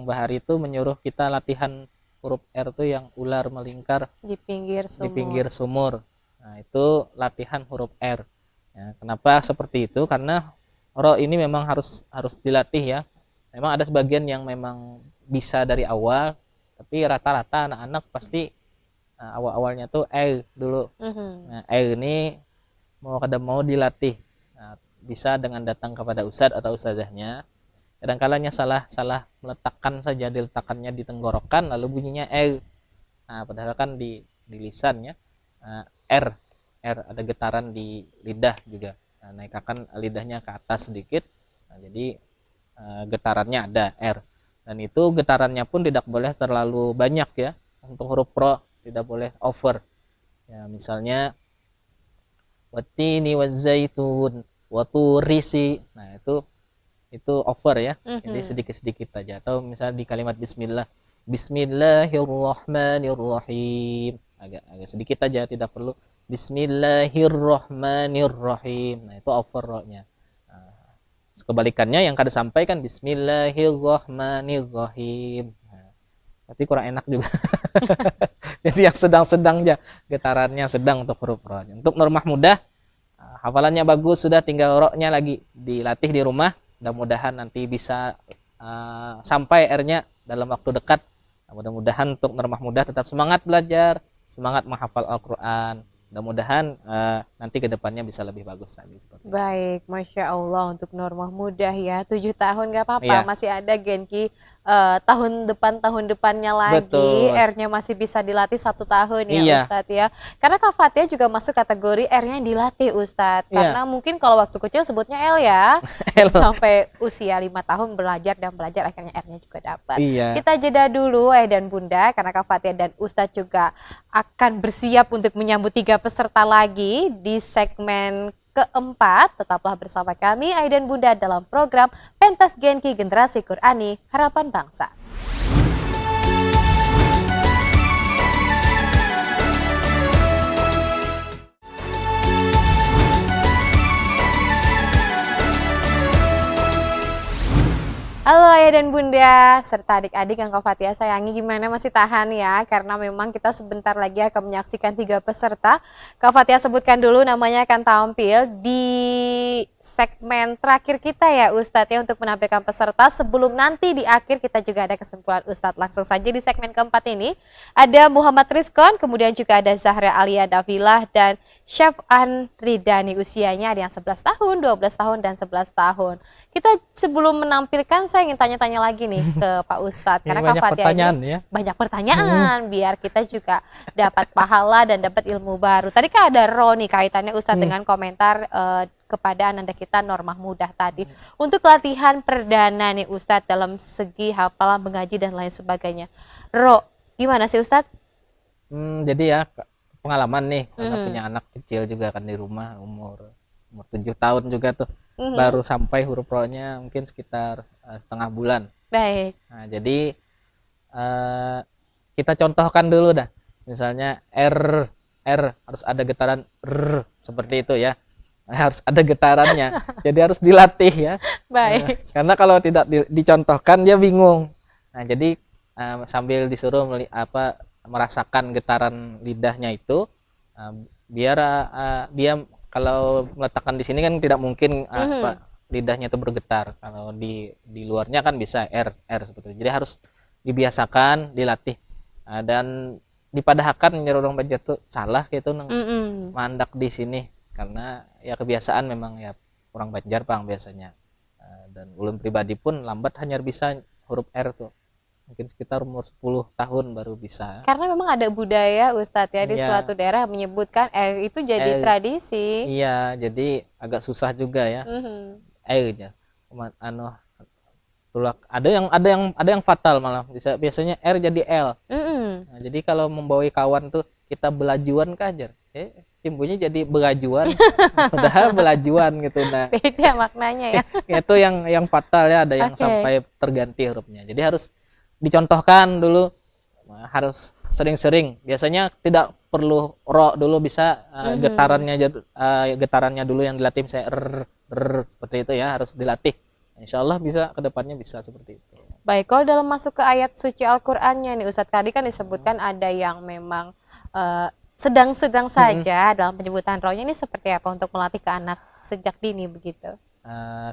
Bahari itu menyuruh kita latihan huruf R tuh yang ular melingkar Di pinggir di sumur. pinggir sumur. Nah, itu latihan huruf R. Ya, kenapa seperti itu? Karena ro ini memang harus dilatih ya. Memang ada sebagian yang memang bisa dari awal, tapi rata-rata anak-anak pasti awal-awalnya tuh dulu. Nah, ini mau dilatih. Nah, bisa dengan datang kepada ustadz atau ustazahnya. Kadang-kalanya salah meletakkan saja, diletakkannya di tenggorokan lalu bunyinya Nah, padahal kan di lisan ya. R ada getaran di lidah juga. Nah, naikkan lidahnya ke atas sedikit. Nah, jadi getarannya ada R. Dan itu getarannya pun tidak boleh terlalu banyak ya. Untuk huruf ro tidak boleh over. Ya, misalnya watini wazaitun waturisi. Nah, itu over ya. Jadi sedikit-sedikit aja. Atau misalnya di kalimat bismillah, bismillahirrahmanirrahim. Agak sedikit aja, tidak perlu bismillahirrahmanirrahim. Nah, itu over ro-nya. Nah, kebalikannya yang kada sampaikan bismillahirrahmanirrahim. Nah, tapi kurang enak juga. Jadi yang sedang-sedang aja, getarannya sedang untuk huruf ro. Untuk normah mudah, hafalannya bagus, sudah tinggal ro-nya lagi dilatih di rumah. Mudah-mudahan nanti bisa sampai R-nya dalam waktu dekat. Mudah-mudahan untuk normah mudah tetap semangat belajar, semangat menghafal Al-Quran. Mudah-mudahan nanti ke depannya bisa lebih bagus lagi. Baik, Masya Allah untuk normah mudah ya. 7 tahun gak apa-apa, Iya. masih ada Genki tahun depannya lagi. Betul. R-nya masih bisa dilatih 1 tahun ya Iya. Ustadz ya. Karena Kak Fatia juga masuk kategori R-nya dilatih Ustadz. Iya. Karena mungkin kalau waktu kecil sebutnya L ya. L. Sampai usia 5 tahun belajar dan belajar akhirnya R-nya juga dapat. Iya. Kita jeda dulu dan Bunda, karena Kak Fatia dan Ustadz juga akan bersiap untuk menyambut 3 peserta lagi di segmen keempat. Tetaplah bersama kami dan Bunda dalam program Pentas Genki Generasi Qurani Harapan Bangsa. Halo ayah dan bunda, serta adik-adik yang Kak Fatia sayangi, gimana masih tahan ya? Karena memang kita sebentar lagi akan menyaksikan 3 peserta. Kak Fatia sebutkan dulu namanya akan tampil di segmen terakhir kita ya Ustadz ya, untuk menampilkan peserta. Sebelum nanti di akhir kita juga ada kesimpulan Ustadz. Langsung saja di segmen keempat ini ada Muhammad Rizkon, kemudian juga ada Zahra Alia Dafilah dan Syaf'an Ridani. Usianya ada yang 11 tahun, 12 tahun, dan 11 tahun. Kita sebelum menampilkan saya ingin tanya-tanya lagi nih ke Pak Ustadz. Karena Kak banyak Fatia pertanyaan ini ya. banyak pertanyaan biar kita juga dapat pahala dan dapat ilmu baru. Tadi kan ada nih kaitannya Ustadz dengan komentar kepada ananda kita normah mudah tadi. Untuk latihan perdana nih Ustadz dalam segi hafalan, mengaji dan lain sebagainya. Gimana sih Ustadz? Jadi ya pengalaman nih, karena punya anak kecil juga kan di rumah, umur 7 tahun juga tuh. Baru sampai huruf ro-nya mungkin sekitar setengah bulan. Baik. Nah, jadi kita contohkan dulu dah. Misalnya R harus ada getaran R seperti itu ya. Harus ada getarannya. Jadi harus dilatih ya. Baik. Karena kalau tidak dicontohkan dia bingung. Nah, jadi sambil disuruh merasakan getaran lidahnya itu, biar dia kalau meletakkan di sini kan tidak mungkin lidahnya itu bergetar. Kalau di luarnya kan bisa R seperti itu. Jadi harus dibiasakan, dilatih. Dan dipadahkan orang Banjar tuh salah gitu mandak di sini, karena ya kebiasaan memang ya orang Banjar Bang biasanya. Dan ulun pribadi pun lambat hanya bisa huruf R tuh. Mungkin sekitar umur 10 tahun baru bisa. Karena memang ada budaya Ustadz ya di suatu daerah menyebutkan itu jadi tradisi. Iya, jadi agak susah juga ya. Aja. Ada yang fatal malah. Biasanya R jadi L. Nah, jadi kalau membawa kawan tuh kita belajuan kajar. Timbulnya jadi begajuan, padahal belajuan gitu. Nah, beda maknanya ya. Itu yang fatal ya, ada yang sampai terganti hurufnya. Jadi harus dicontohkan dulu, harus sering-sering. Biasanya tidak perlu ro dulu, bisa getarannya dulu yang dilatih, saya seperti itu ya, harus dilatih. Insya Allah bisa, kedepannya bisa seperti itu. Baik, kalau dalam masuk ke ayat suci Al-Qur'annya nih Ustadz, tadi kan disebutkan ada yang memang sedang-sedang saja dalam penyebutan rohnya, ini seperti apa untuk melatih ke anak sejak dini begitu?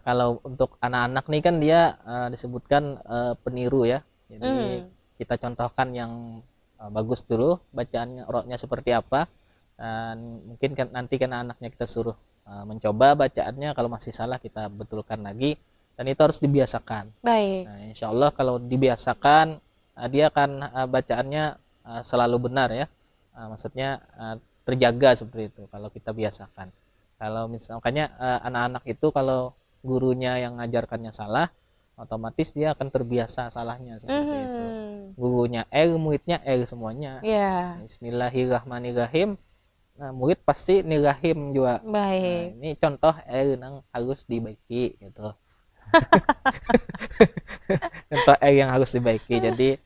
Kalau untuk anak-anak nih kan dia disebutkan peniru ya. Jadi kita contohkan yang bagus dulu, bacaannya rohnya seperti apa. Dan mungkin nanti karena anaknya kita suruh mencoba bacaannya, kalau masih salah kita betulkan lagi, dan itu harus dibiasakan. Baik. Nah, insya Allah kalau dibiasakan dia akan bacaannya selalu benar ya. Maksudnya terjaga seperti itu kalau kita biasakan. Kalau misalnya anak-anak itu kalau gurunya yang ngajarkannya salah, otomatis dia akan terbiasa salahnya seperti itu. Gurunya muridnya semuanya. Bismillahirrahmanirrahim. Nah, murid pasti nirahim juga. Baik. Nah, ini contoh yang harus dibaiki gitu. Contoh yang harus dibaiki. Jadi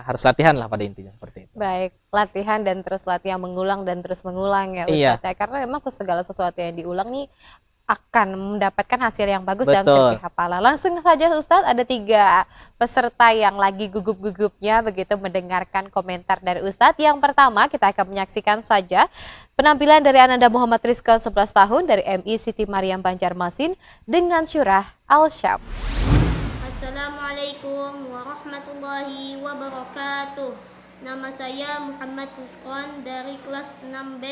harus latihan lah pada intinya seperti itu. Baik, latihan dan terus latihan, mengulang dan terus mengulang ya Ustadz. Ya, karena memang segala sesuatu yang diulang nih akan mendapatkan hasil yang bagus dalam segi hafalan. Langsung saja Ustadz, ada 3 peserta yang lagi gugup-gugupnya begitu mendengarkan komentar dari Ustadz. Yang pertama kita akan menyaksikan saja penampilan dari Ananda Muhammad Rizkon 11 tahun dari MI Siti Mariam Banjarmasin dengan surah Al-Syam. Assalamualaikum warahmatullahi wabarakatuh. Nama saya Muhammad Rizkon dari kelas 6B.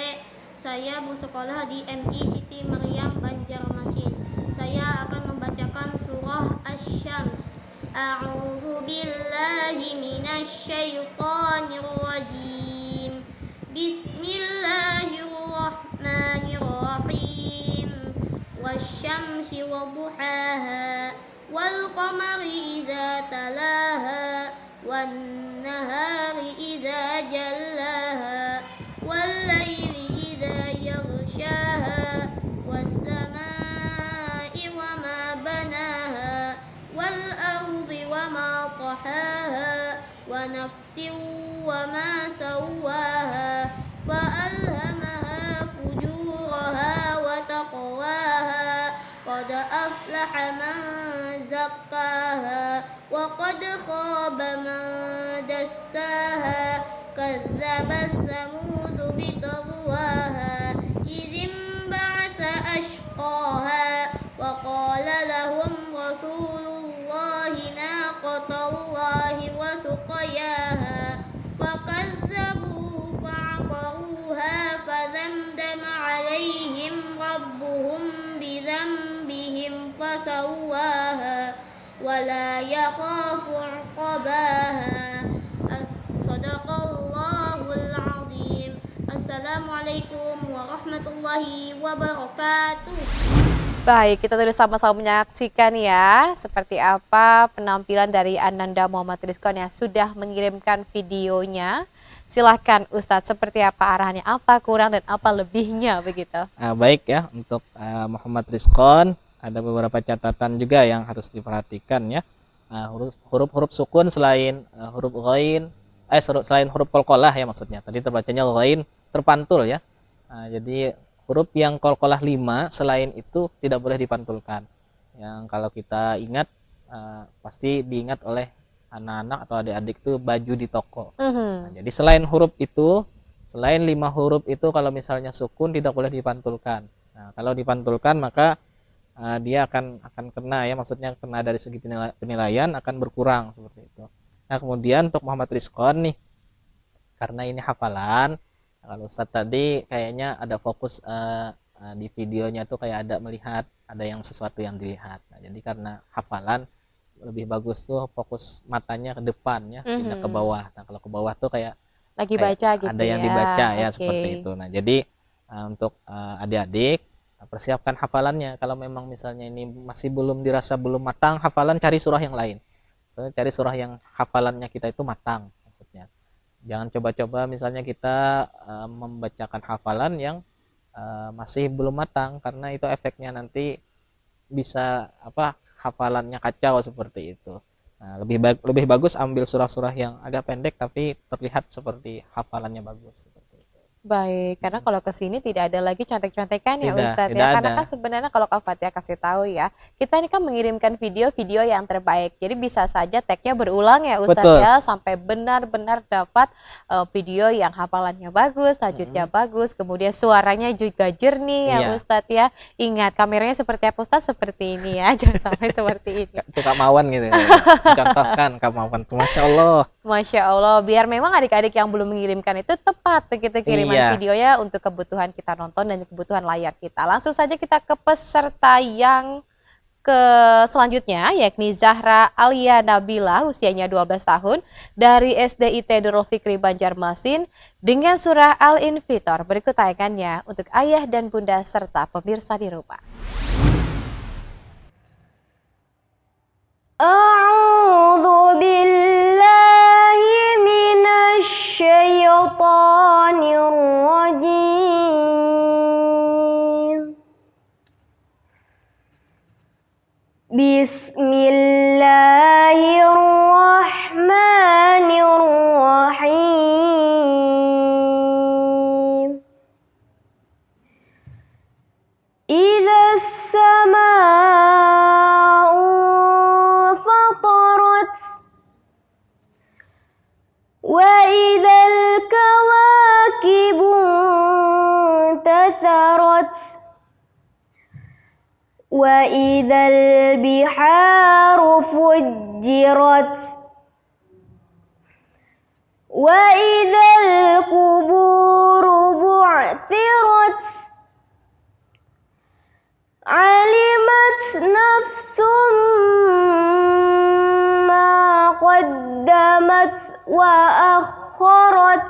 Saya bersekolah di MI Siti Mariam Banjarmasin. Saya akan membacakan surah Asy-Syams. A'udzu billahi minasy syaithanir rajim. Bismillahirrahmanirrahim. Wasyamsi wadduhaha wal qamari idza talaha wan nahari idza jallaha wal laili idza yaghshaha was samaa'i wama banaha wal ardi wama tahaha wa nafsin wama sawwaha fa alhamaha fujuraha wa taqwaha qad aflaha man zakkaha wa qad khaba man dassaha kazzabat samud bitagwaha idzim ba'asa ashqaha wa qala lahum rasulullahi naqatallahi wa suqayaha fakazzabuhu fa'aqaruha fadamdama alaihim rabbuhum bidhanbihim fasawwaha wala yakhafu 'uqbaha. Sadaqallahul azim. Assalamualaikum warahmatullahi wabarakatuh. Baik, kita terus sama-sama menyaksikan ya seperti apa penampilan dari Ananda Muhammad Rizkon yang sudah mengirimkan videonya. Silahkan Ustadz, seperti apa arahannya, apa kurang dan apa lebihnya begitu. Baik ya, untuk Muhammad Rizkon ada beberapa catatan juga yang harus diperhatikan ya. Huruf-huruf sukun selain huruf ghain, selain huruf qalqalah ya, maksudnya tadi terbacanya ghain terpantul ya. Jadi huruf yang qalqalah 5 selain itu tidak boleh dipantulkan. Yang kalau kita ingat pasti diingat oleh anak-anak atau adik-adik itu baju di toko. Nah, jadi selain huruf itu, selain 5 huruf itu kalau misalnya sukun tidak boleh dipantulkan. Nah, kalau dipantulkan maka dia akan kena ya, maksudnya kena dari segi penilaian akan berkurang seperti itu. Nah, kemudian untuk Muhammad Rizkon nih, karena ini hafalan, kalau Ustadz tadi kayaknya ada fokus di videonya tuh kayak ada melihat, ada yang sesuatu yang dilihat. Nah, jadi karena hafalan lebih bagus tuh fokus matanya ke depan ya, tidak ke bawah. Nah, kalau ke bawah tuh kayak lagi baca gitu ada yang dibaca ya, seperti itu. Nah, jadi untuk adik-adik persiapkan hafalannya. Kalau memang misalnya ini masih dirasa belum matang hafalan, cari surah yang lain. Cari surah yang hafalannya kita itu matang maksudnya. Jangan coba-coba misalnya kita membacakan hafalan yang masih belum matang, karena itu efeknya nanti bisa hafalannya kacau seperti itu. Nah, lebih bagus ambil surah-surah yang agak pendek tapi terlihat seperti hafalannya bagus seperti itu. Baik, karena kalau ke sini tidak ada lagi contek-contekan ya Ustadz Tidak ya. Karena ada. kan sebenarnya kalau Kak Fatia kasih tahu ya, kita ini kan mengirimkan video-video yang terbaik. Jadi bisa saja tagnya berulang ya Ustadz Betul. ya, sampai benar-benar dapat video yang hafalannya bagus, tajwidnya bagus, kemudian suaranya juga jernih ya Iya. Ustadz ya. Ingat kameranya seperti apa Ustadz? Seperti ini ya, jangan sampai seperti ini. Itu Kak Mawan gitu. Contohkan Kak Mawan. Masya Allah. Masya Allah, biar memang adik-adik yang belum mengirimkan itu tepat begitu kiriman Iya. videonya untuk kebutuhan kita nonton dan kebutuhan layar kita. Langsung saja kita ke peserta yang ke selanjutnya, yakni Zahra Alia Nabila, usianya 12 tahun, dari SDIT Nurul Fikri Banjarmasin, dengan surah Al-Infitor. Berikut tayangannya untuk ayah dan bunda serta pemirsa di rumah. A'udzu billahi minasy syaithanir rajim. Bismillahirrahmanirrahim. Idza as-samaa'u fatarat wa idzal kawakibu intatharat wa idzal biharu fujjirat wa idzal quburu bu'thirat alimat nafsum ma qaddamat wa akharat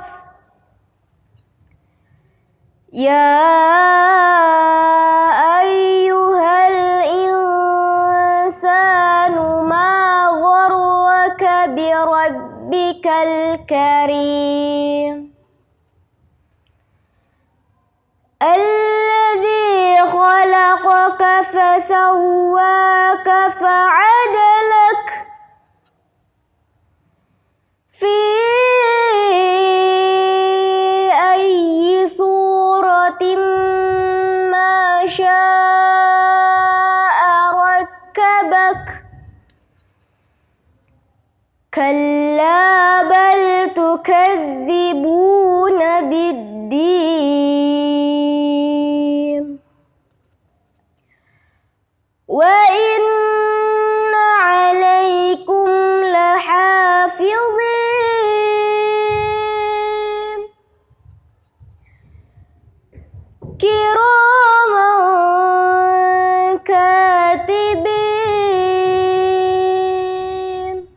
ya ayyuhal insanu ma gharraka bi rabbikal karim الذي خلقك فسواك فعدلك في أي صورة ما شاء ركبك كلا بل تكذبون بالدين وإن عليكم لحافظين كراما كاتبين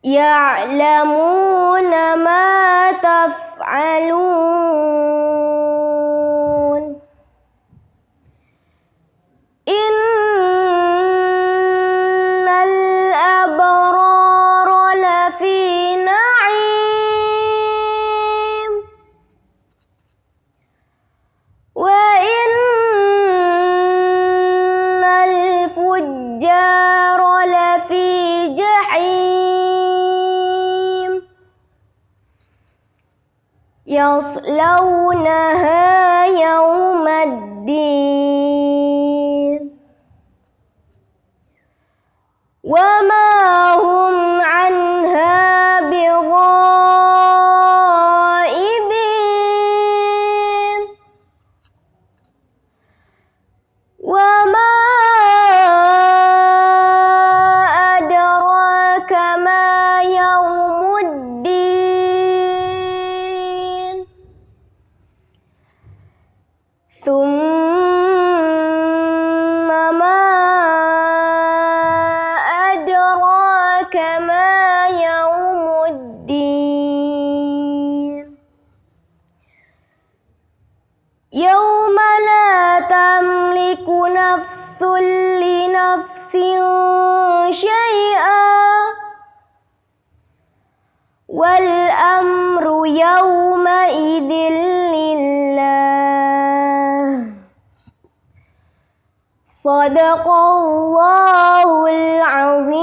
يعلمون ما تفعلون إن الأبرار لفي نعيم وإن الفجار لفي جحيم يصلونها يوم الدين وما هم عنها بغائبين وما أدراك ما يوم الدين ثم ما أدراك ما يوم الدين يوم لا تملك نفس لنفس شيئا والأمر يومئذ لله Sadaqallahul azim.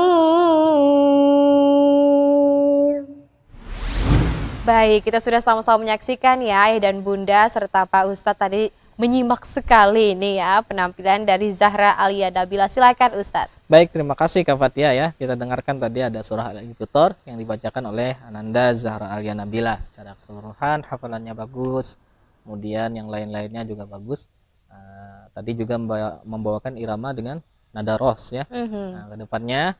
Baik, kita sudah sama-sama menyaksikan ya Ayah dan Bunda serta Pak Ustadz tadi menyimak sekali ini ya penampilan dari Zahra Alia Nabila. Silakan Ustadz. Baik, terima kasih Kak Fatia ya. Kita dengarkan tadi ada surah Al-Infitor yang dibacakan oleh Ananda Zahra Alia Nabila. Secara keseluruhan hafalannya bagus, kemudian yang lain-lainnya juga bagus. Tadi juga membawakan irama dengan nada ros ya. Kedepannya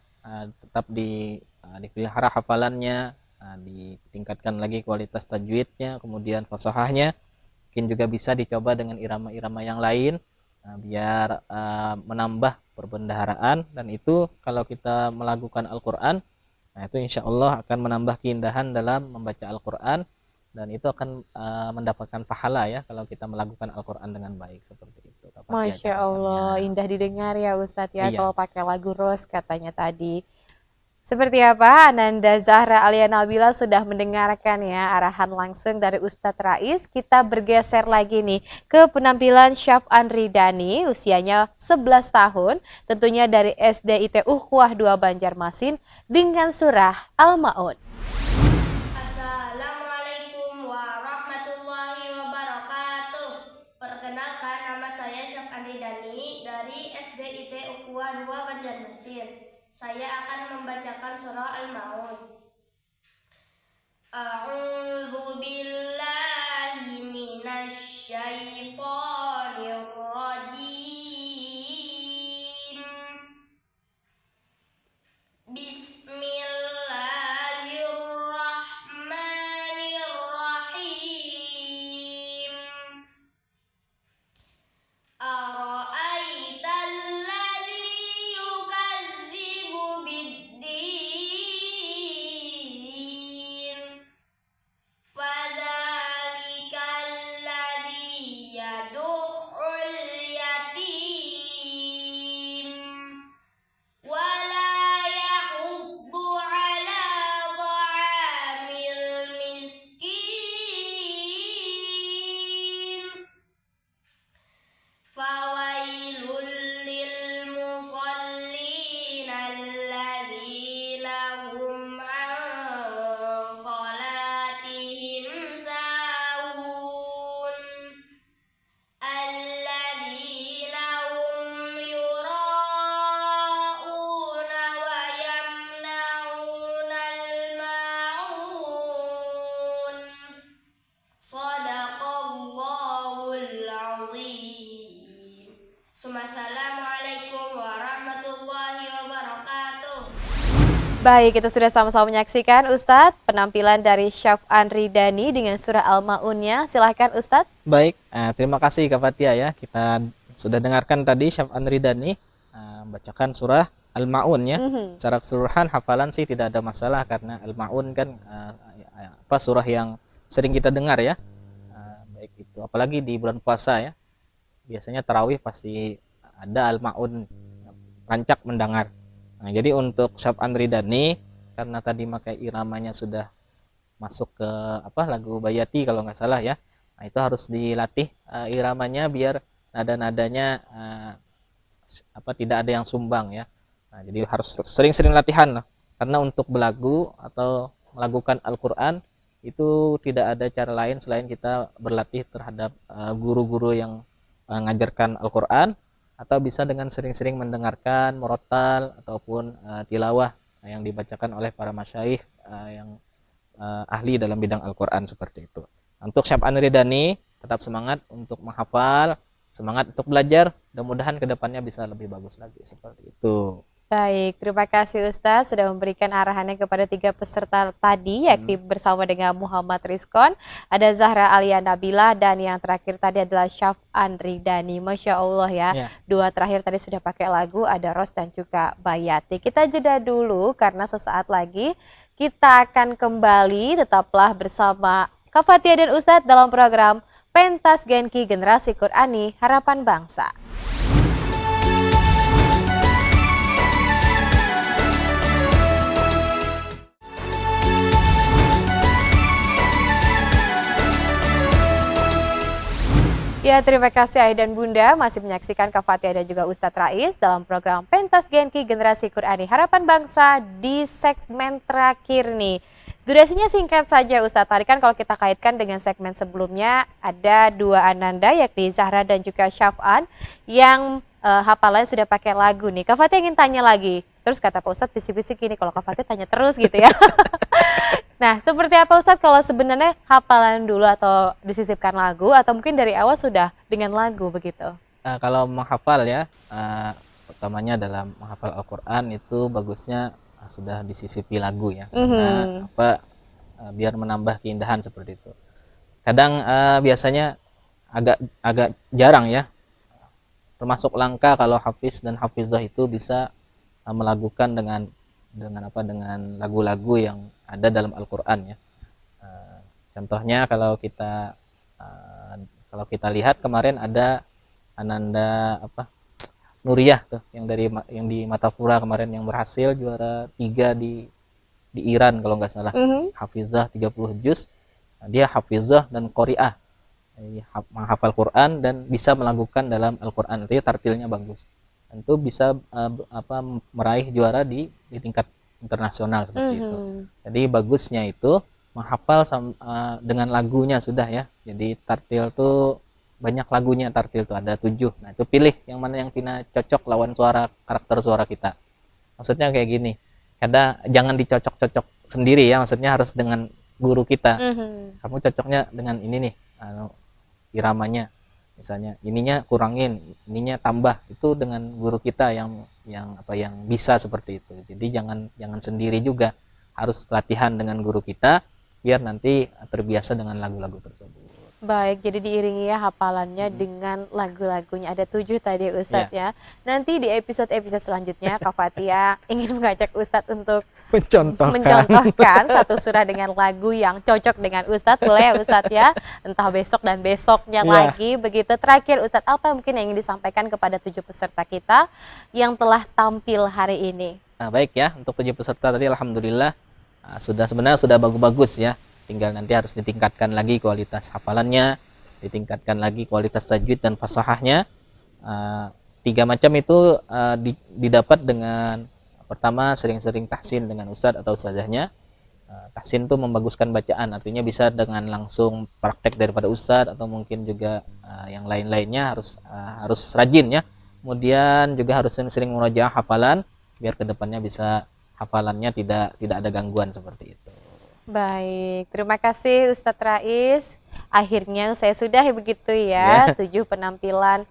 tetap dipelihara hafalannya, ditingkatkan lagi kualitas tajwidnya, kemudian fasahahnya. Mungkin juga bisa dicoba dengan irama-irama yang lain biar menambah perbendaharaan, dan itu kalau kita melakukan Al-Quran, nah itu insya Allah akan menambah keindahan dalam membaca Al-Quran, dan itu akan mendapatkan pahala ya kalau kita melakukan Al-Quran dengan baik seperti itu. Masya Allah, indah didengar ya Ustadz ya, Iya. kalau pakai lagu Ros katanya tadi. Seperti apa Ananda Zahra Alia Nabila sudah mendengarkan ya arahan langsung dari Ustadz Rais. Kita bergeser lagi nih ke penampilan Syaf'an Ridani, usianya 11 tahun, tentunya dari SD IT Ukhuwah 2 Banjarmasin dengan surah Al-Ma'un. Assalamualaikum warahmatullahi wabarakatuh. Perkenalkan, nama saya Syaf'an Ridani dari SD IT Ukhuwah 2 Banjarmasin. Saya akan membacakan surah Al-Ma'un. A'udzu billahi minasy syaithanir rajim. Bismillahirrahmanirrahim. Ara'aital ladzi yukadzibu bid-din, fadzalikal ladzi yad'ul yatim wa la yahuddu 'ala ta'amil miskin. Fawailul lil musallin alladzina hum an salatihim sahun, alladzina hum yura'una wa yamna'unal ma'un. Shadaqallahul azim. Assalamualaikum warahmatullahi wabarakatuh. Baik, kita sudah sama-sama menyaksikan Ustadz penampilan dari Syaf'an Ridani dengan surah Al-Ma'unnya. Silahkan Ustadz. Baik, terima kasih Kak Fatia ya. Kita sudah dengarkan tadi Syaf'an Ridani bacakan surah Al-Ma'un ya. Secara keseluruhan hafalan sih tidak ada masalah karena Al-Ma'un kan surah yang sering kita dengar ya. Baik itu apalagi di bulan puasa ya. Biasanya tarawih pasti ada Al-Ma'un, rancak mendengar. Nah, jadi untuk Syaf'an Ridani karena tadi pakai iramanya sudah masuk ke lagu Bayati kalau nggak salah ya. Nah, itu harus dilatih iramanya biar nada-nadanya tidak ada yang sumbang ya. Nah, jadi harus sering-sering latihan lah. Karena untuk belagu atau melakukan Al-Qur'an itu tidak ada cara lain selain kita berlatih terhadap guru-guru yang mengajarkan Al-Qur'an, atau bisa dengan sering-sering mendengarkan murattal ataupun tilawah yang dibacakan oleh para masyayikh yang ahli dalam bidang Al-Qur'an seperti itu. Untuk Syaf'an Ridani tetap semangat untuk menghafal, semangat untuk belajar, mudah-mudahan kedepannya bisa lebih bagus lagi seperti itu. Baik, terima kasih Ustadz sudah memberikan arahannya kepada 3 peserta tadi, yakni bersama dengan Muhammad Rizkon, ada Zahra Alia Nabila, dan yang terakhir tadi adalah Syaf'an Ridani. Masya Allah ya, dua terakhir tadi sudah pakai lagu, ada Ros dan juga Bayati. Kita jeda dulu karena sesaat lagi kita akan kembali, tetaplah bersama Kak Fatia dan Ustadz dalam program Pentas Genki Generasi Qur'ani Harapan Bangsa. Ya, terima kasih Ayah dan Bunda masih menyaksikan Kak Fatia dan juga Ustadz Rais dalam program Pentas Genki Generasi Qur'ani Harapan Bangsa di segmen terakhir nih. Durasinya singkat saja Ustadz. Tadi kan kalau kita kaitkan dengan segmen sebelumnya ada dua ananda yakni Zahra dan juga Syaf'an yang hafalannya sudah pakai lagu nih. Kak Fatia ingin tanya lagi. Terus kata Pak Ustadz bisik-bisik gini, kalau Kak Fatia tanya terus gitu ya. Nah, seperti apa Ustadz kalau sebenarnya hafalan dulu atau disisipkan lagu atau mungkin dari awal sudah dengan lagu begitu? Kalau menghafal ya, utamanya dalam menghafal Al-Quran itu bagusnya sudah disisipi lagu ya, karena biar menambah keindahan seperti itu. Kadang biasanya agak jarang ya, termasuk langka kalau hafiz dan hafizah itu bisa melakukan dengan lagu-lagu yang ada dalam Al-Quran ya. Contohnya kalau kita lihat kemarin ada ananda Nuriyah tuh yang di Matapura kemarin yang berhasil juara 3 di Iran kalau nggak salah. Hafizah 30 juz. Dia hafizah dan qori'ah. Menghafal Quran dan bisa melakukan dalam Al-Quran. Artinya tartilnya bagus. Tentu bisa meraih juara di tingkat internasional seperti itu. Jadi bagusnya itu menghafal dengan lagunya sudah ya. Jadi tartil tuh banyak lagunya, tartil tuh ada 7. Nah itu pilih yang mana yang cocok lawan karakter suara kita. Maksudnya kayak gini. Jangan dicocok-cocok sendiri ya. Maksudnya harus dengan guru kita. Kamu cocoknya dengan ini nih, iramanya. Misalnya ininya kurangin, ininya tambah. Itu dengan guru kita yang bisa seperti itu. Jadi jangan sendiri juga, harus latihan dengan guru kita biar nanti terbiasa dengan lagu-lagu tersebut. Baik, jadi diiringi ya hafalannya dengan lagu-lagunya. Ada 7 tadi Ustadz ya. Nanti di episode-episode selanjutnya Kak Fatia ingin mengajak Ustadz untuk mencontohkan satu surah dengan lagu yang cocok dengan Ustadz. Boleh ya Ustadz ya? Entah besok dan besoknya lagi. Begitu. Terakhir Ustadz, apa mungkin yang ingin disampaikan kepada 7 peserta kita yang telah tampil hari ini? Nah baik ya, untuk 7 peserta tadi alhamdulillah sebenarnya sudah bagus-bagus ya. Tinggal nanti harus ditingkatkan lagi kualitas hafalannya, ditingkatkan lagi kualitas tajwid dan fasahahnya. 3 macam itu didapat dengan pertama sering-sering tahsin dengan ustadz atau ustazahnya. Tahsin itu membaguskan bacaan, artinya bisa dengan langsung praktek daripada ustadz atau mungkin juga yang lain-lainnya harus rajin ya. Kemudian juga harus sering-sering murojaah hafalan biar kedepannya bisa hafalannya tidak ada gangguan seperti itu. Baik, terima kasih Ustadz Rais. Akhirnya saya sudah begitu ya, 7 penampilan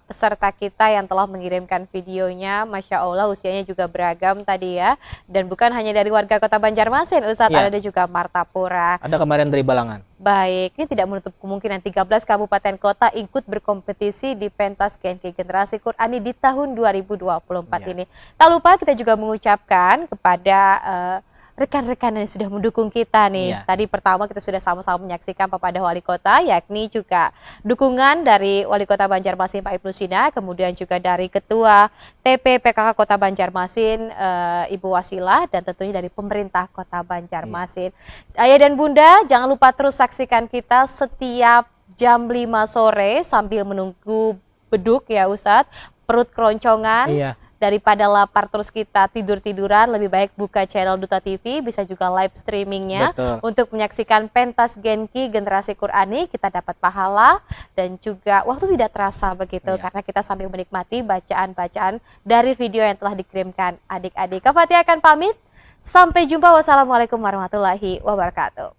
peserta kita yang telah mengirimkan videonya. Masya Allah usianya juga beragam tadi ya. Dan bukan hanya dari warga Kota Banjarmasin Ustadz, ada juga Martapura. Ada kemarin dari Balangan. Baik, ini tidak menutup kemungkinan 13 kabupaten kota ikut berkompetisi di pentas Genki Generasi Qur'ani di tahun 2024 ini. Tak lupa kita juga mengucapkan kepada rekan-rekan yang sudah mendukung kita nih. Tadi pertama kita sudah sama-sama menyaksikan kepada Wali Kota, yakni juga dukungan dari Wali Kota Banjarmasin Pak Ibnu Sina, kemudian juga dari Ketua TPPKK Kota Banjarmasin Ibu Wasilah, dan tentunya dari pemerintah Kota Banjarmasin. Ayah dan Bunda, jangan lupa terus saksikan kita setiap jam 5 sore sambil menunggu beduk ya Ustadz, perut keroncongan. Daripada lapar terus kita tidur-tiduran, lebih baik buka channel Duta TV, bisa juga live streamingnya. Untuk menyaksikan pentas Genki Generasi Qur'ani, kita dapat pahala dan juga waktu tidak terasa begitu, karena kita sambil menikmati bacaan-bacaan dari video yang telah dikirimkan adik-adik. Kak Fatia akan pamit, sampai jumpa, wassalamualaikum warahmatullahi wabarakatuh.